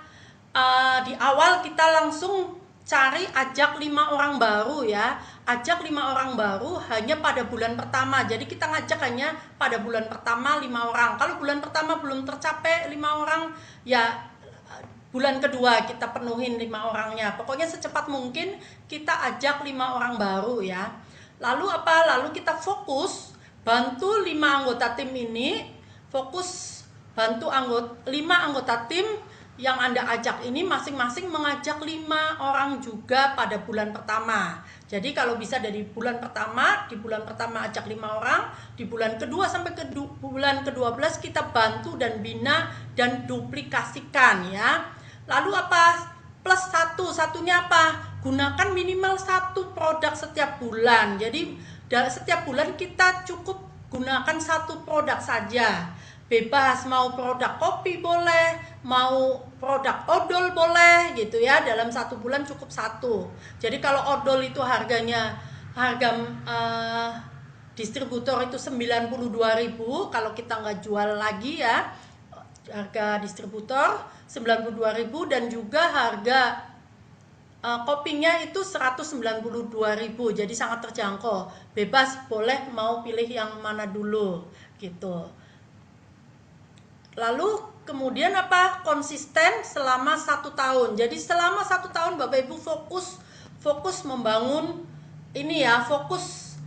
di awal kita langsung cari, ajak 5 orang baru ya, ajak 5 orang baru hanya pada bulan pertama. Jadi kita ngajak hanya pada bulan pertama 5 orang. Kalau bulan pertama belum tercapai 5 orang, ya bulan kedua kita penuhin 5 orangnya. Pokoknya secepat mungkin kita ajak 5 orang baru ya. Lalu apa? Lalu kita fokus bantu 5 anggota tim ini, fokus bantu 5 anggota tim yang Anda ajak ini masing-masing mengajak 5 orang juga pada bulan pertama. Jadi kalau bisa dari bulan pertama, di bulan pertama ajak 5 orang, di bulan kedua sampai ke bulan ke-12 kita bantu dan bina dan duplikasikan ya. Lalu apa? Plus satunya apa? Gunakan minimal 1 produk setiap bulan. Jadi setiap bulan kita cukup gunakan 1 produk saja. Bebas, mau produk kopi boleh, mau produk odol boleh gitu ya. Dalam 1 bulan cukup 1. Jadi kalau odol itu harga distributor itu 92.000, kalau kita nggak jual lagi ya, harga distributor 92.000, dan juga harga kopinya itu 192.000. Jadi sangat terjangkau. Bebas, boleh mau pilih yang mana dulu gitu. Lalu kemudian apa? Konsisten selama 1 tahun. Jadi selama 1 tahun Bapak Ibu fokus membangun ini ya, fokus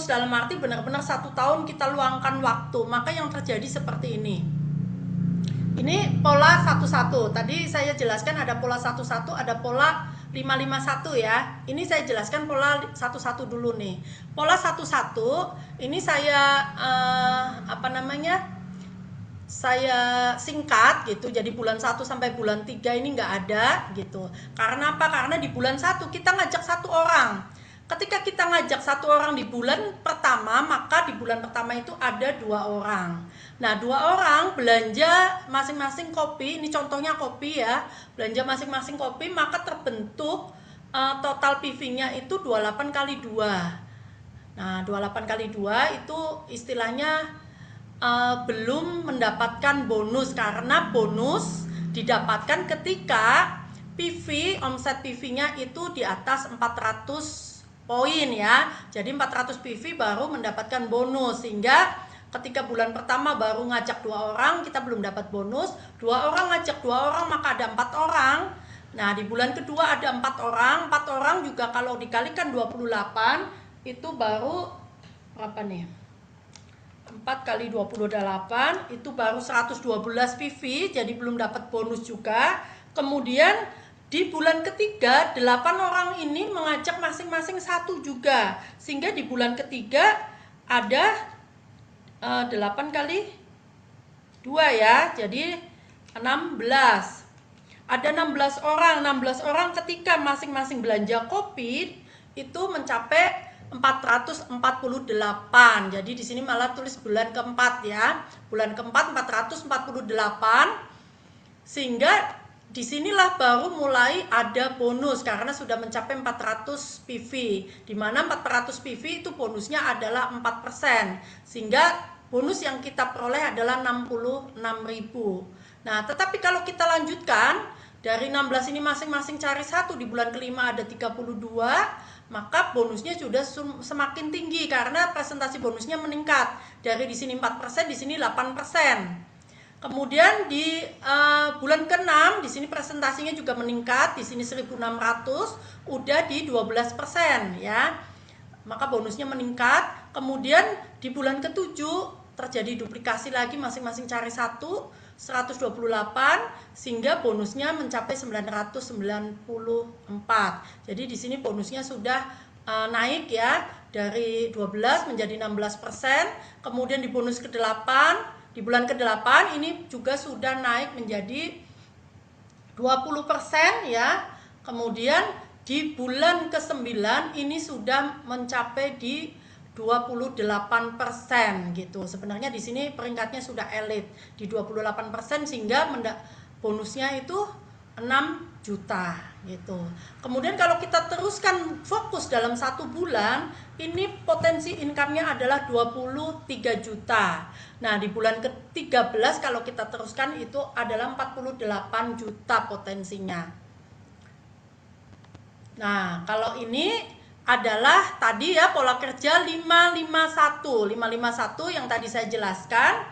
dalam arti benar-benar 1 tahun kita luangkan waktu. Maka yang terjadi seperti ini. Ini pola 1-1. Tadi saya jelaskan ada pola 1-1, ada pola 5-5-1 ya. Ini saya jelaskan pola 1-1 dulu nih. Pola 1-1 ini saya saya singkat gitu, jadi bulan 1 sampai bulan 3 ini nggak ada gitu. Karena apa? Karena di bulan 1 kita ngajak 1 orang. Ketika kita ngajak satu orang di bulan pertama, maka di bulan pertama itu ada 2 orang. Nah, 2 orang belanja masing-masing kopi, ini contohnya kopi ya, belanja masing-masing kopi, maka terbentuk total PV-nya itu 28 kali 2. Nah, 28 kali 2 itu istilahnya belum mendapatkan bonus, karena bonus didapatkan ketika PV, omset PV-nya itu di atas 400 poin ya. Jadi 400 PV baru mendapatkan bonus, sehingga ketika bulan pertama baru ngajak 2 orang, kita belum dapat bonus. 2 orang ngajak 2 orang, maka ada 4 orang. Nah, di bulan kedua ada 4 orang. 4 orang juga kalau dikalikan 28 itu baru berapa nih? 4 kali 28 itu baru 112 PV, jadi belum dapat bonus juga. Kemudian di bulan ketiga 8 orang ini mengajak masing-masing 1 juga, sehingga di bulan ketiga ada 8 kali 2 ya, jadi 16. Ada 16 orang. 16 orang ketika masing-masing belanja kopi itu mencapai 448. Jadi di sini malah tulis bulan keempat ya. Bulan keempat 448. Sehingga disinilah baru mulai ada bonus karena sudah mencapai 400 PV. Di mana 400 PV itu bonusnya adalah 4%. Sehingga bonus yang kita peroleh adalah 66.000. Nah, tetapi kalau kita lanjutkan dari 16 ini masing-masing cari 1, di bulan kelima ada 32. Maka bonusnya sudah semakin tinggi karena presentasi bonusnya meningkat. Dari di sini 4%, di sini 8%. Kemudian di bulan ke-6 di sini presentasinya juga meningkat, di sini 1.600 udah di 12% ya. Maka bonusnya meningkat. Kemudian di bulan ke-7 terjadi duplikasi lagi, masing-masing cari 1, 128, sehingga bonusnya mencapai 994. Jadi di sini bonusnya sudah naik ya, dari 12 menjadi 16%. Kemudian di bonus ke-8, di bulan ke-8 ini juga sudah naik menjadi 20% ya. Kemudian di bulan ke-9 ini sudah mencapai di 28% gitu. Sebenarnya di sini peringkatnya sudah elit di 28%, sehingga bonusnya itu 6 juta gitu. Kemudian kalau kita teruskan fokus dalam 1 bulan, ini potensi income-nya adalah 23 juta. Nah, di bulan ke-13 kalau kita teruskan itu adalah 48 juta potensinya. Nah, kalau ini adalah tadi ya pola kerja 551. 551 yang tadi saya jelaskan.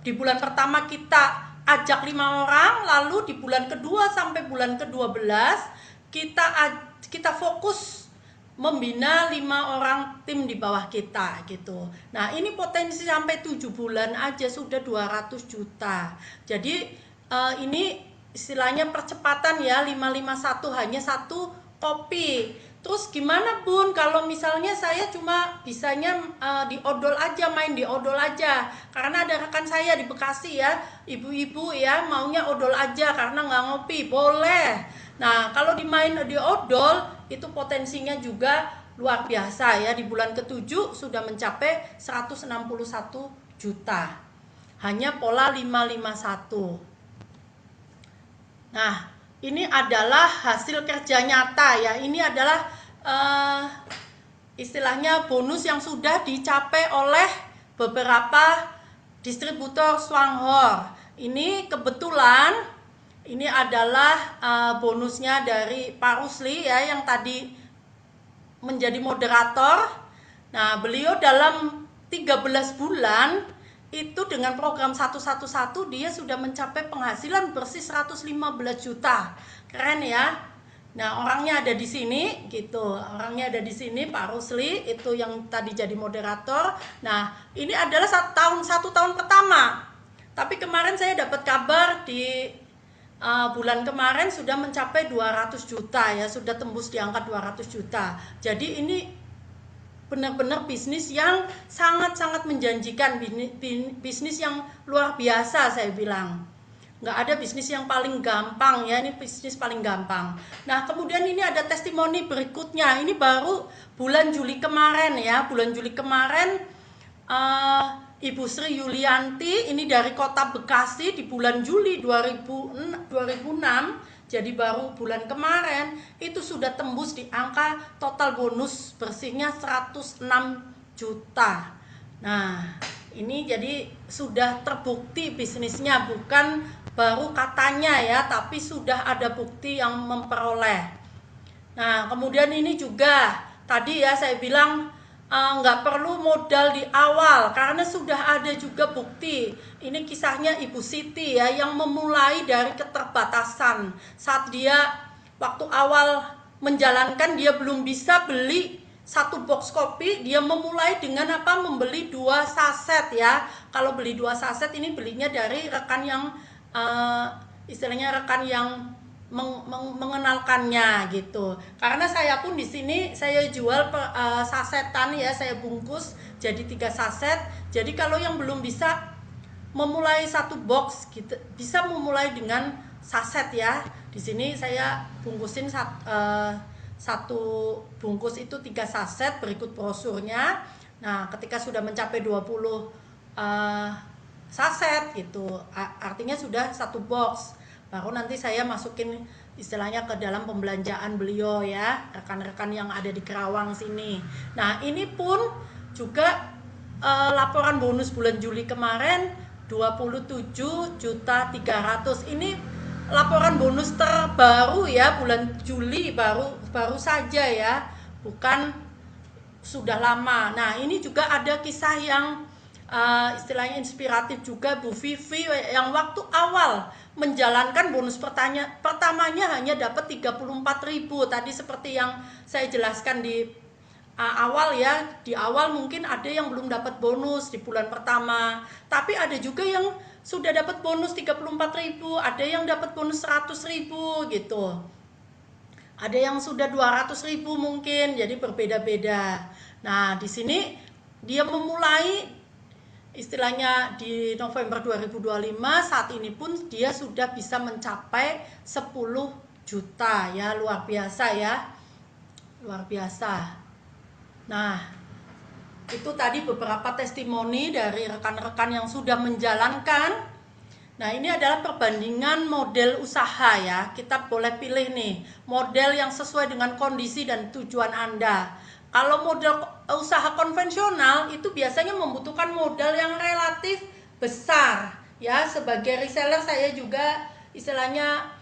Di bulan pertama kita ajak 5 orang, lalu di bulan kedua sampai bulan ke-12 kita fokus membina 5 orang tim di bawah kita gitu. Nah, ini potensi sampai 7 bulan aja sudah 200 juta. Jadi ini istilahnya percepatan ya, 551 hanya 1 kopi. Terus gimana Bun kalau misalnya saya cuma bisanya di odol aja, main di odol aja, karena ada rekan saya di Bekasi ya, ibu-ibu ya maunya odol aja karena nggak ngopi, boleh. Nah, kalau dimain di odol itu potensinya juga luar biasa ya. Di bulan ke-7 sudah mencapai 161 juta, hanya pola 551. Nah, ini adalah hasil kerja nyata ya. Ini adalah istilahnya bonus yang sudah dicapai oleh beberapa distributor Swanghor. Ini kebetulan ini adalah bonusnya dari Pak Rusli ya, yang tadi menjadi moderator. Nah, beliau dalam 13 bulan itu dengan program 111 dia sudah mencapai penghasilan bersih 115 juta. Keren ya. Nah, orangnya ada di sini gitu. Orangnya ada di sini, Pak Rusli itu yang tadi jadi moderator. Nah, ini adalah satu tahun pertama. Tapi kemarin saya dapat kabar di bulan kemarin sudah mencapai 200 juta ya, sudah tembus di angka 200 juta. Jadi ini benar-benar bisnis yang sangat-sangat menjanjikan, bisnis yang luar biasa saya bilang. Nggak ada bisnis yang paling gampang ya, ini bisnis paling gampang. Nah, kemudian ini ada testimoni berikutnya. Ini baru bulan Juli kemarin ya, bulan Juli kemarin eh, Ibu Sri Yulianti ini dari Kota Bekasi di bulan Juli 2006, jadi baru bulan kemarin itu sudah tembus di angka total bonus bersihnya 106 juta. Nah, ini jadi sudah terbukti bisnisnya, bukan baru katanya ya, tapi sudah ada bukti yang memperoleh. Nah, kemudian ini juga tadi ya saya bilang nggak perlu modal di awal karena sudah ada juga bukti. Ini kisahnya Ibu Siti ya, yang memulai dari keterbatasan. Saat dia waktu awal menjalankan, dia belum bisa beli satu box kopi, dia memulai dengan apa? Membeli 2 saset ya. Kalau beli 2 saset ini belinya dari rekan yang istilahnya rekan yang mengenalkannya gitu. Karena saya pun di sini saya jual sasetan ya, saya bungkus jadi 3 saset. Jadi kalau yang belum bisa memulai satu box gitu, bisa memulai dengan saset ya. Di sini saya bungkusin satu bungkus itu 3 saset berikut brosurnya. Nah, ketika sudah mencapai 20 saset gitu, artinya sudah satu box, baru nanti saya masukin istilahnya ke dalam pembelanjaan beliau ya, rekan-rekan yang ada di Kerawang sini. Nah, ini pun juga laporan bonus bulan Juli kemarin 27.300.000. Ini laporan bonus terbaru ya, bulan Juli baru saja ya, bukan sudah lama. Nah, ini juga ada kisah yang istilahnya inspiratif juga, Bu Vivi yang waktu awal menjalankan bonus pertamanya hanya dapat 34.000. Tadi seperti yang saya jelaskan di awal ya, di awal mungkin ada yang belum dapat bonus di bulan pertama, tapi ada juga yang sudah dapat bonus 34.000, ada yang dapat bonus 100.000 gitu. Ada yang sudah 200.000 mungkin, jadi berbeda-beda. Nah, di sini dia memulai istilahnya di November 2025, saat ini pun dia sudah bisa mencapai 10 juta ya, luar biasa ya. Luar biasa. Nah, itu tadi beberapa testimoni dari rekan-rekan yang sudah menjalankan. Nah, ini adalah perbandingan model usaha ya. Kita boleh pilih nih, model yang sesuai dengan kondisi dan tujuan Anda. Kalau model usaha konvensional itu biasanya membutuhkan modal yang relatif besar ya. Sebagai reseller saya juga istilahnya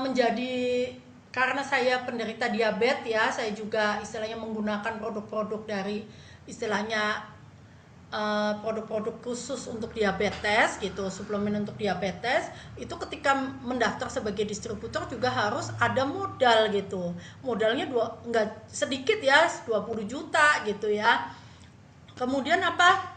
menjadi, karena saya penderita diabetes ya, saya juga istilahnya menggunakan produk-produk dari istilahnya produk-produk khusus untuk diabetes gitu, suplemen untuk diabetes. Itu ketika mendaftar sebagai distributor juga harus ada modal gitu. Modalnya enggak sedikit ya, 20 juta gitu ya. Kemudian apa?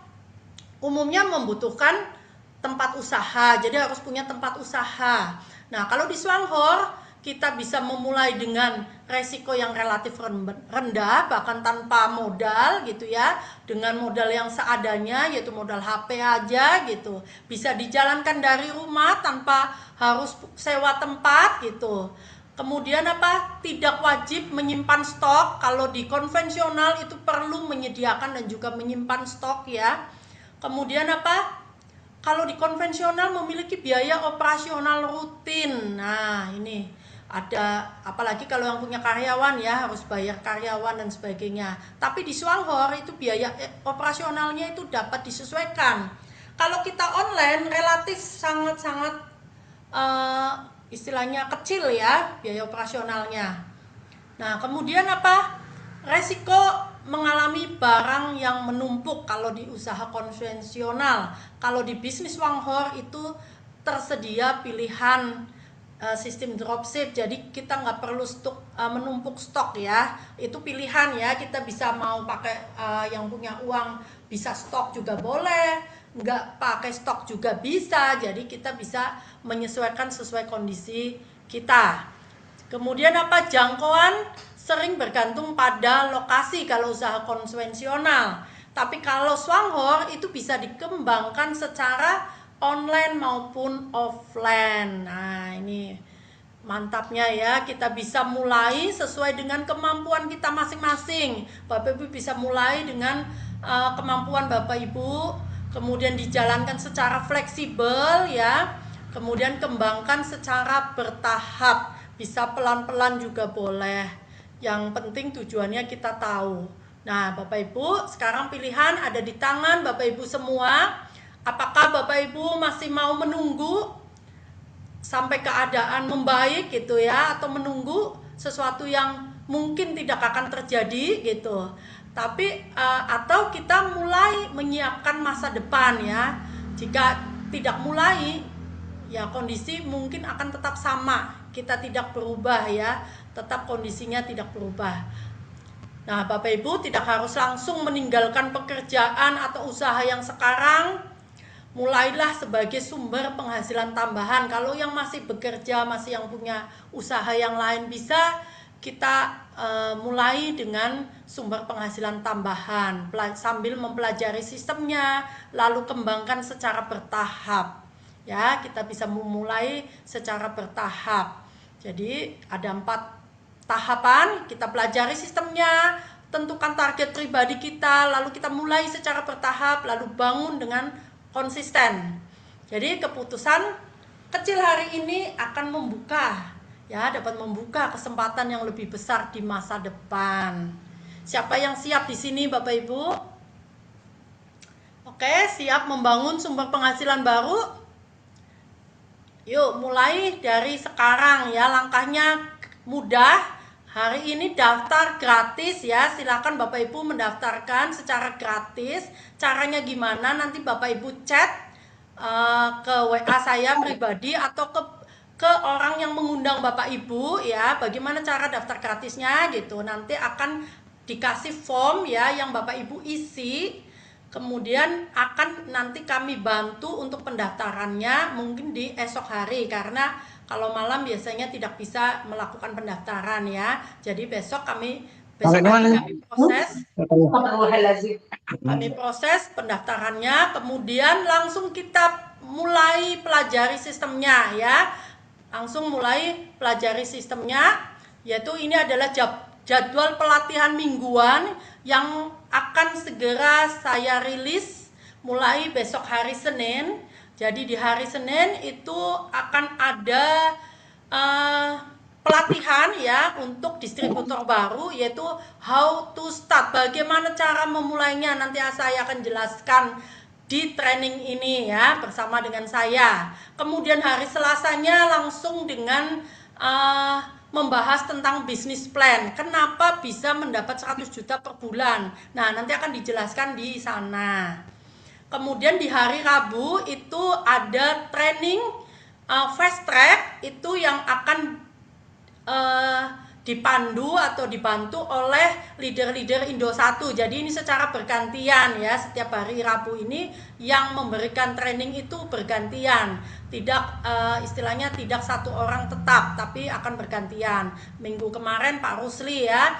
Umumnya membutuhkan tempat usaha, jadi harus punya tempat usaha. Nah, kalau di Swanghor kita bisa memulai dengan resiko yang relatif rendah, bahkan tanpa modal gitu ya, dengan modal yang seadanya, yaitu modal HP aja gitu, bisa dijalankan dari rumah tanpa harus sewa tempat gitu. Kemudian apa? Tidak wajib menyimpan stok. Kalau di konvensional itu perlu menyediakan dan juga menyimpan stok ya. Kemudian apa? Kalau di konvensional memiliki biaya operasional rutin. Nah, ini ada, apalagi kalau yang punya karyawan ya, harus bayar karyawan dan sebagainya. Tapi di Swanghor itu biaya operasionalnya itu dapat disesuaikan. Kalau kita online relatif sangat-sangat istilahnya kecil ya biaya operasionalnya. Nah, kemudian apa? Resiko mengalami barang yang menumpuk kalau di usaha konvensional. Kalau di bisnis Swanghor itu tersedia pilihan sistem dropship, jadi kita nggak perlu menumpuk stok ya, itu pilihan ya. Kita bisa mau pakai yang punya uang bisa stok juga boleh, nggak pakai stok juga bisa, jadi kita bisa menyesuaikan sesuai kondisi kita. Kemudian apa? Jangkauan sering bergantung pada lokasi kalau usaha konvensional, tapi kalau Swanghor itu bisa dikembangkan secara online maupun offline. Nah, ini mantapnya ya, kita bisa mulai sesuai dengan kemampuan kita masing-masing. Bapak Ibu bisa mulai dengan kemampuan Bapak Ibu, kemudian dijalankan secara fleksibel ya, kemudian kembangkan secara bertahap, bisa pelan-pelan juga boleh. Yang penting tujuannya kita tahu. Nah, Bapak Ibu, sekarang pilihan ada di tangan Bapak Ibu semua. Apakah Bapak Ibu masih mau menunggu sampai keadaan membaik gitu ya, atau menunggu sesuatu yang mungkin tidak akan terjadi gitu, tapi atau kita mulai menyiapkan masa depan ya. Jika tidak mulai, ya kondisi mungkin akan tetap sama, kita tidak berubah ya, tetap kondisinya tidak berubah. Nah, Bapak Ibu tidak harus langsung meninggalkan pekerjaan atau usaha yang sekarang. Mulailah sebagai sumber penghasilan tambahan. Kalau yang masih bekerja, masih yang punya usaha yang lain, bisa kita mulai dengan sumber penghasilan tambahan sambil mempelajari sistemnya, lalu kembangkan secara bertahap. Ya, kita bisa memulai secara bertahap. Jadi ada 4 tahapan, kita pelajari sistemnya, tentukan target pribadi kita, lalu kita mulai secara bertahap, lalu bangun dengan konsisten. Jadi keputusan kecil hari ini akan membuka ya, dapat membuka kesempatan yang lebih besar di masa depan. Siapa yang siap di sini Bapak Ibu? Oke, siap membangun sumber penghasilan baru? Yuk mulai dari sekarang ya, langkahnya mudah. Hari ini daftar gratis ya, silakan Bapak Ibu mendaftarkan secara gratis. Caranya gimana? Nanti Bapak Ibu chat ke WA saya pribadi atau ke orang yang mengundang Bapak Ibu ya. Bagaimana cara daftar gratisnya gitu. Nanti akan dikasih form ya yang Bapak Ibu isi. Kemudian akan nanti kami bantu untuk pendaftarannya mungkin di esok hari, karena kalau malam biasanya tidak bisa melakukan pendaftaran ya. Jadi besok besok hari kami proses pendaftarannya, kemudian langsung kita mulai pelajari sistemnya ya. Langsung mulai pelajari sistemnya, yaitu ini adalah jadwal pelatihan mingguan yang akan segera saya rilis mulai besok hari Senin. Jadi di hari Senin itu akan ada pelatihan ya untuk distributor baru, yaitu how to start, bagaimana cara memulainya. Nanti saya akan jelaskan di training ini ya bersama dengan saya. Kemudian hari Selasanya langsung dengan membahas tentang bisnis plan. Kenapa bisa mendapat 100 juta per bulan? Nah, nanti akan dijelaskan di sana. Kemudian di hari Rabu itu ada training fast track, itu yang akan dipandu atau dibantu oleh leader-leader Indo 1. Jadi ini secara bergantian ya, setiap hari Rabu ini yang memberikan training itu bergantian. Tidak istilahnya tidak satu orang tetap, tapi akan bergantian. Minggu kemarin Pak Rusli ya.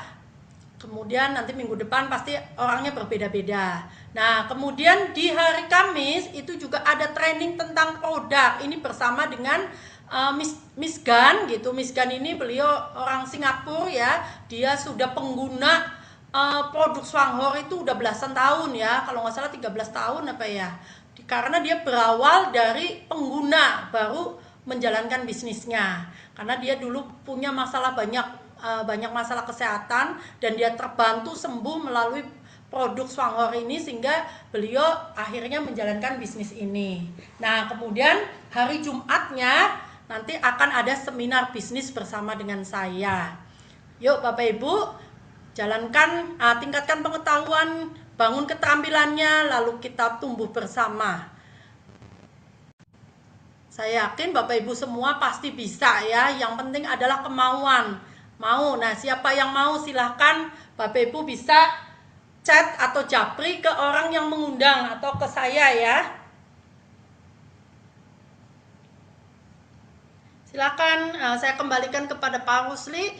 Kemudian nanti minggu depan pasti orangnya berbeda-beda. Nah, kemudian di hari Kamis itu juga ada training tentang produk. Ini bersama dengan Miss Gan gitu. Miss Gan ini beliau orang Singapura ya. Dia sudah pengguna produk Swanghor itu udah belasan tahun ya. Kalau nggak salah 13 tahun apa ya. Karena dia berawal dari pengguna baru menjalankan bisnisnya. Karena dia dulu punya masalah banyak masalah kesehatan dan dia terbantu sembuh melalui produk Swanghor ini, sehingga beliau akhirnya menjalankan bisnis ini. Nah, kemudian hari Jumatnya nanti akan ada seminar bisnis bersama dengan saya. Yuk Bapak Ibu, jalankan, tingkatkan pengetahuan, bangun keterampilannya, lalu kita tumbuh bersama. Saya yakin Bapak Ibu semua pasti bisa ya. Yang penting adalah kemauan. Mau. Nah, siapa yang mau silahkan Bapak Ibu bisa chat atau japri ke orang yang mengundang atau ke saya ya. Silakan, saya kembalikan kepada Pak Rusli.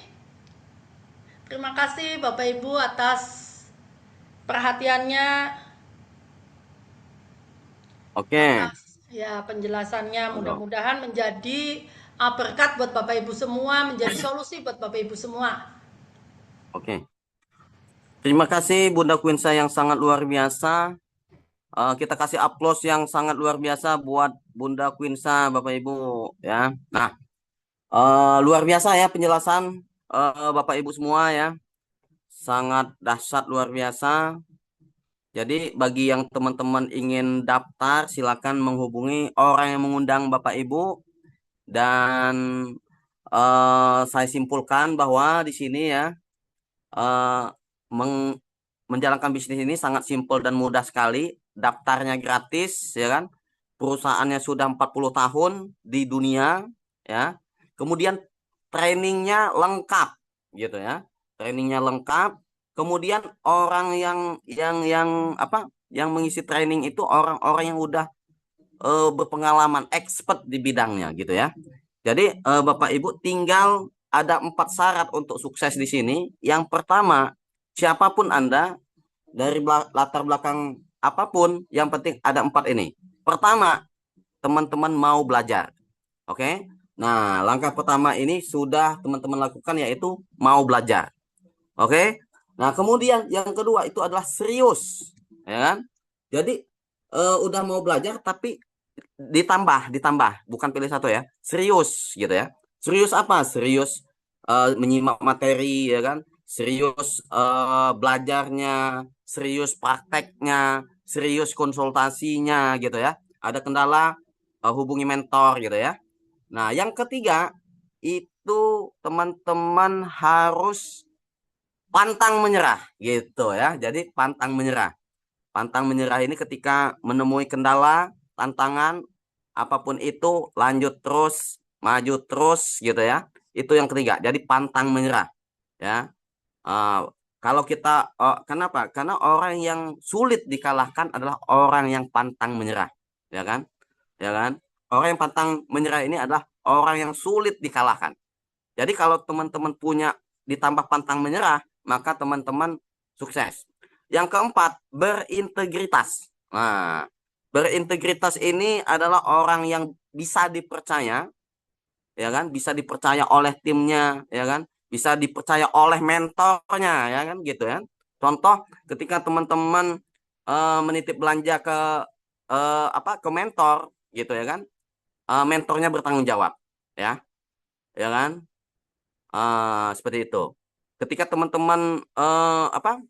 Terima kasih Bapak Ibu atas perhatiannya. Oke. Ya, penjelasannya Halo. mudah-mudahan menjadi berkat buat Bapak Ibu semua, menjadi solusi buat Bapak Ibu semua. Oke. Terima kasih Bunda Quinsa yang sangat luar biasa. Kita kasih aplaus yang sangat luar biasa buat Bunda Quinsa, Bapak Ibu ya. Nah, luar biasa ya penjelasan Bapak Ibu semua ya. Sangat dahsyat luar biasa. Jadi bagi yang teman-teman ingin daftar, silakan menghubungi orang yang mengundang Bapak Ibu dan saya simpulkan bahwa di sini ya eh, meng- menjalankan bisnis ini sangat simpel dan mudah sekali. Daftarnya gratis, ya kan? Perusahaannya sudah 40 tahun di dunia, ya. Kemudian trainingnya lengkap, gitu ya. Trainingnya lengkap. Kemudian orang yang apa? Yang mengisi training itu orang-orang yang udah berpengalaman, expert di bidangnya, gitu ya. Jadi Bapak Ibu tinggal ada 4 syarat untuk sukses di sini. Yang pertama, siapapun Anda dari latar belakang apapun, yang penting ada 4 ini. Pertama, teman-teman mau belajar. Oke. Nah, langkah pertama ini sudah teman-teman lakukan yaitu mau belajar. Oke. Nah, kemudian yang kedua itu adalah serius, ya kan? Jadi udah mau belajar tapi ditambah bukan pilih satu ya, serius gitu ya. Serius apa? Serius menyimak materi, ya kan, serius belajarnya, serius prakteknya, serius konsultasinya gitu ya. Ada kendala, hubungi mentor gitu ya. Nah, yang ketiga itu teman-teman harus pantang menyerah gitu ya. Jadi pantang menyerah ini ketika menemui kendala, tantangan, apapun itu, lanjut terus, maju terus gitu ya. Itu yang ketiga. Jadi pantang menyerah ya. Eh, Kalau kita kenapa? Karena orang yang sulit dikalahkan adalah orang yang pantang menyerah, ya kan? Ya kan? Orang yang pantang menyerah ini adalah orang yang sulit dikalahkan. Jadi kalau teman-teman punya ditambah pantang menyerah, maka teman-teman sukses. Yang keempat, berintegritas. Nah, berintegritas ini adalah orang yang bisa dipercaya, ya kan? Bisa dipercaya oleh timnya, ya kan? Bisa dipercaya oleh mentornya, ya kan? Gitu ya. Contoh, ketika teman-teman menitip belanja ke ke mentor, gitu ya kan? Mentornya bertanggung jawab, ya, ya kan? Seperti itu. Ketika teman-teman eh, apa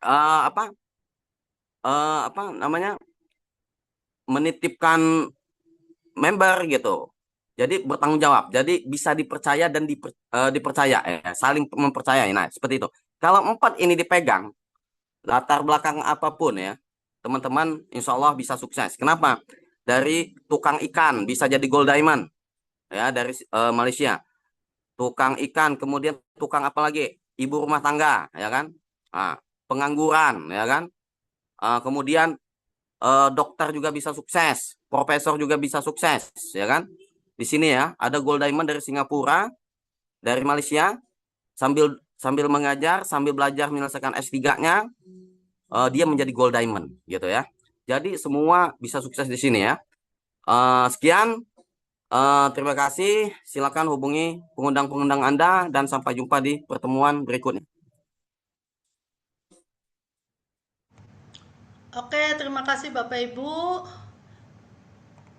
eh, apa apa namanya menitipkan member gitu, jadi bertanggung jawab, jadi bisa dipercaya dan dipercaya, saling mempercayai. Nah, seperti itu. Kalau 4 ini dipegang, latar belakang apapun ya, teman-teman insya Allah bisa sukses. Kenapa? Dari tukang ikan bisa jadi gold diamond ya, dari Malaysia. Tukang ikan, kemudian tukang apa lagi? Ibu rumah tangga, ya kan? Nah, pengangguran, ya kan? Kemudian dokter juga bisa sukses, profesor juga bisa sukses, ya kan? Di sini ya, ada Gold Diamond dari Singapura, dari Malaysia, sambil sambil mengajar, sambil belajar menyelesaikan S3-nya, dia menjadi Gold Diamond, gitu ya. Jadi semua bisa sukses di sini ya. Sekian, terima kasih. Silakan hubungi pengundang-pengundang Anda dan sampai jumpa di pertemuan berikutnya. Oke, terima kasih Bapak Ibu.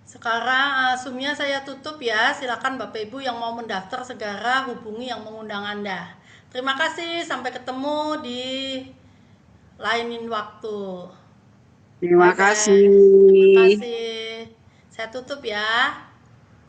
Sekarang Zoom-nya saya tutup ya. Silakan Bapak Ibu yang mau mendaftar segera hubungi yang mengundang Anda. Terima kasih, sampai ketemu di lainin waktu. Terima Bye bye. Terima kasih. kasih. Saya tutup ya.